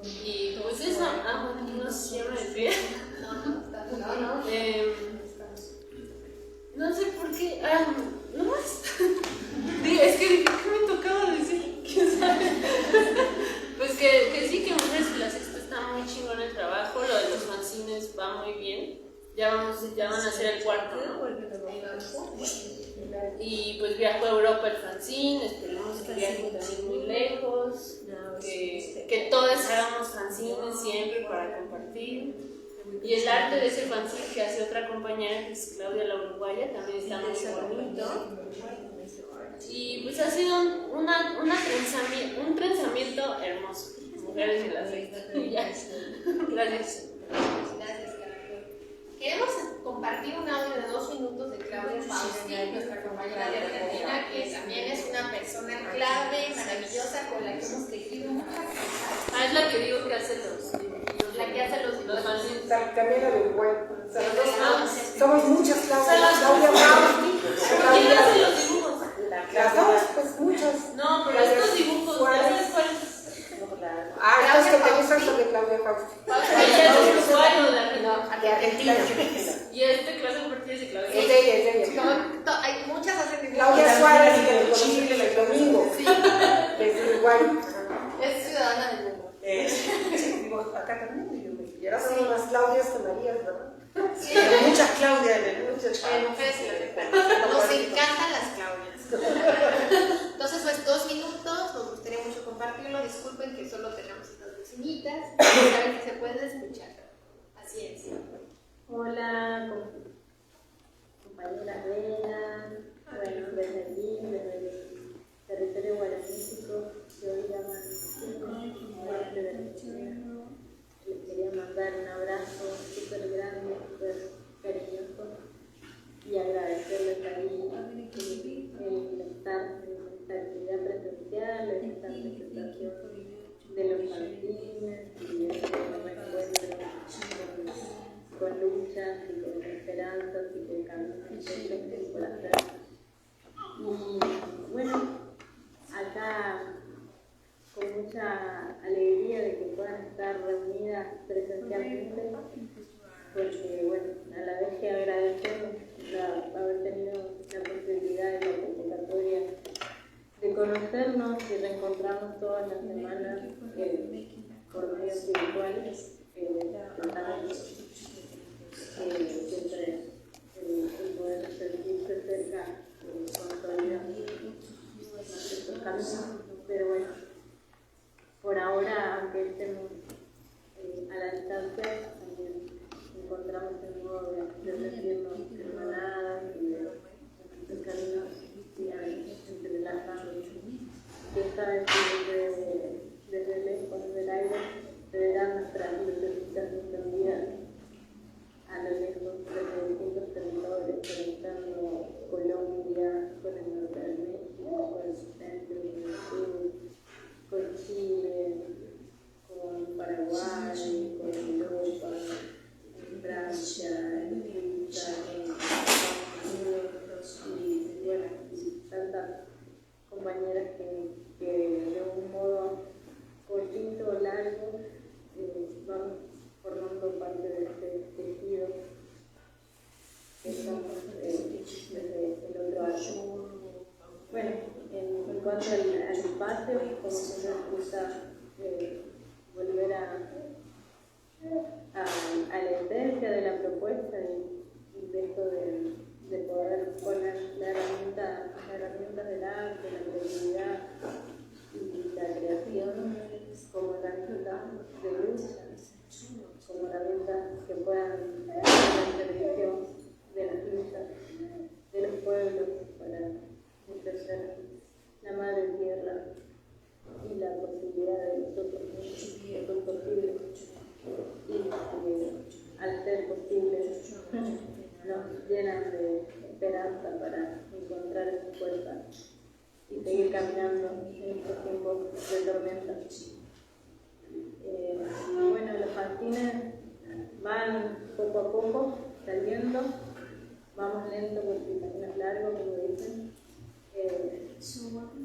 Y pues eso, no sé si ya me desvié. No sé por qué. No más. Es que dije, ¿qué me tocaba decir? ¿Quién sabe? Pues que sí, que Mujeres y las Este está muy chingón el trabajo. Lo de los fanzines va muy bien. Ya van a hacer el cuarto, ¿no? Y pues viajó a Europa el fanzine, esperemos que viaje también muy lejos, que todos hagamos fanzines siempre para compartir. Y el arte de ese fanzine que hace otra compañera, que es Claudia la Uruguaya, también está muy bonito. Y pues ha sido un trenzamiento hermoso. Mujeres de la sexta. Gracias. Gracias, queremos compartir un audio de 2 minutos de Claudia Fausti, nuestra compañera de Argentina, que también es una persona clave, maravillosa, con la que hemos tejido muchas cosas. Es la que digo que hace los la que hace los fanzines. También la de Uruguay. Somos muchas Claudias. Claudia Fausti. ¿Quién hace los dibujos? Las dos, pues muchas. No, pero estos dibujos, ¿ya sabes cuáles? Estos que te gustan son de Claudia Fausti. Ella es uruguayo de Argentina. Y este clase compartida es de Claudia. Es de ella. Hay muchas hacen de Claudia Suárez, que lo conocí el domingo. Es de Uruguay. Es ciudadana del mundo. Acá también. Y ahora son más Claudias que Marías, ¿verdad? Sí. Muchas Claudias. Muchas mujeres y las nos encantan las Claudias. Entonces, pues 2 minutos, nos gustaría mucho compartirlo. Disculpen que solo tenemos estas vecinitas, saben que se pueden escuchar. Así es. Hola, compañera Bella, bueno, desde aquí, desde el territorio guaranístico, que hoy llaman parte de la China. Les quería mandar un abrazo súper grande, súper cariñoso y agradecerles ahí el estar en esta actividad presencial, en esta presentación de los fanzines y de este reencuentro con luchas y con esperanzas y con caminos perfectos por hacer. Y bueno, acá con mucha alegría de que puedan estar reunidas presencialmente, porque bueno, a la vez que agradecemos haber tenido la posibilidad de la convocatoria de conocernos y reencontrarnos todas las semanas por medios virtuales, siempre el poder sentirse cerca consolida nuestros caminos, pero bueno, por ahora, aunque estemos a la distancia, también encontramos el modo de sentirnos hermanadas y de nuestros caminos sigan entrelazándose. Y esta vez desde lejos del aire se verán nuestras lucecitas encendidas a lo lejos desde distintos territorios, conectando Colombia con el norte de México, con el centro y el sur, con Chile, con Paraguay, con Europa, en Francia, en Suiza, en Estados Unidos y bueno, tantas compañeras que de un modo cortito o largo vamos formando parte de este tejido que somos desde el otro año. Bueno, en cuanto al espacio, como siempre nos gusta volver a la esencia de la propuesta y de esto de poder poner las herramientas del arte, la creatividad y la creación como herramientas de lucha, como herramientas que puedan estar al servicio de las luchas de los pueblos para ofrecer la madre tierra y la posibilidad de nosotros que son posibles y que al ser posibles nos llenan de esperanza para encontrar esa fuerza y seguir caminando en estos tiempos de tormenta. Bueno, los fanzines van poco a poco saliendo, vamos lento porque el camino es largo, como dicen.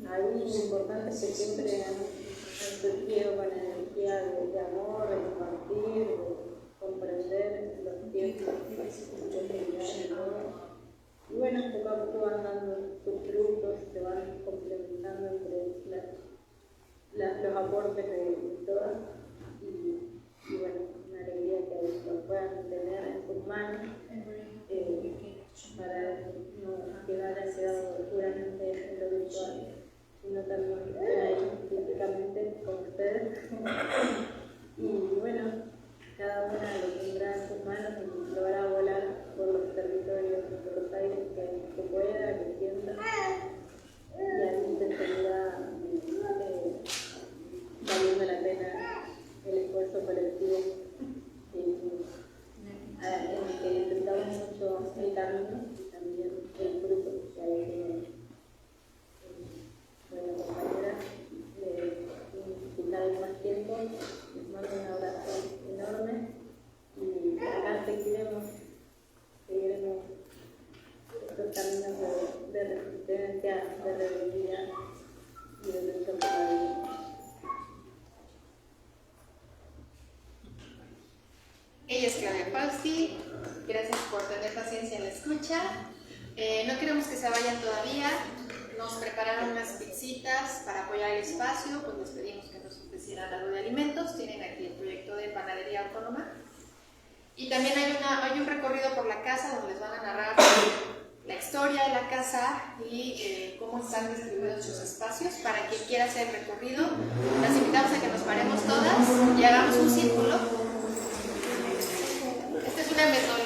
Ahí lo importante es que siempre han surgido con energía de amor, de compartir, de comprender los tiempos, y bueno, poco a poco van dando sus frutos, se van complementando entre los aportes de todas y bueno, una alegría que los puedan tener en sus manos para no quedar quedado Ella es Claudia Fausti. Gracias por tener paciencia en la escucha. No queremos que se vayan todavía. Nos prepararon unas pizzitas para apoyar el espacio, pues les pedimos que nos ofrecieran algo de alimentos. Tienen aquí el proyecto de panadería autónoma. Y también hay un recorrido por la casa donde les van a narrar la historia de la casa y cómo están distribuidos sus espacios. Para quien quiera hacer el recorrido, las invitamos a que nos paremos todas y hagamos un círculo. Esta es una metodología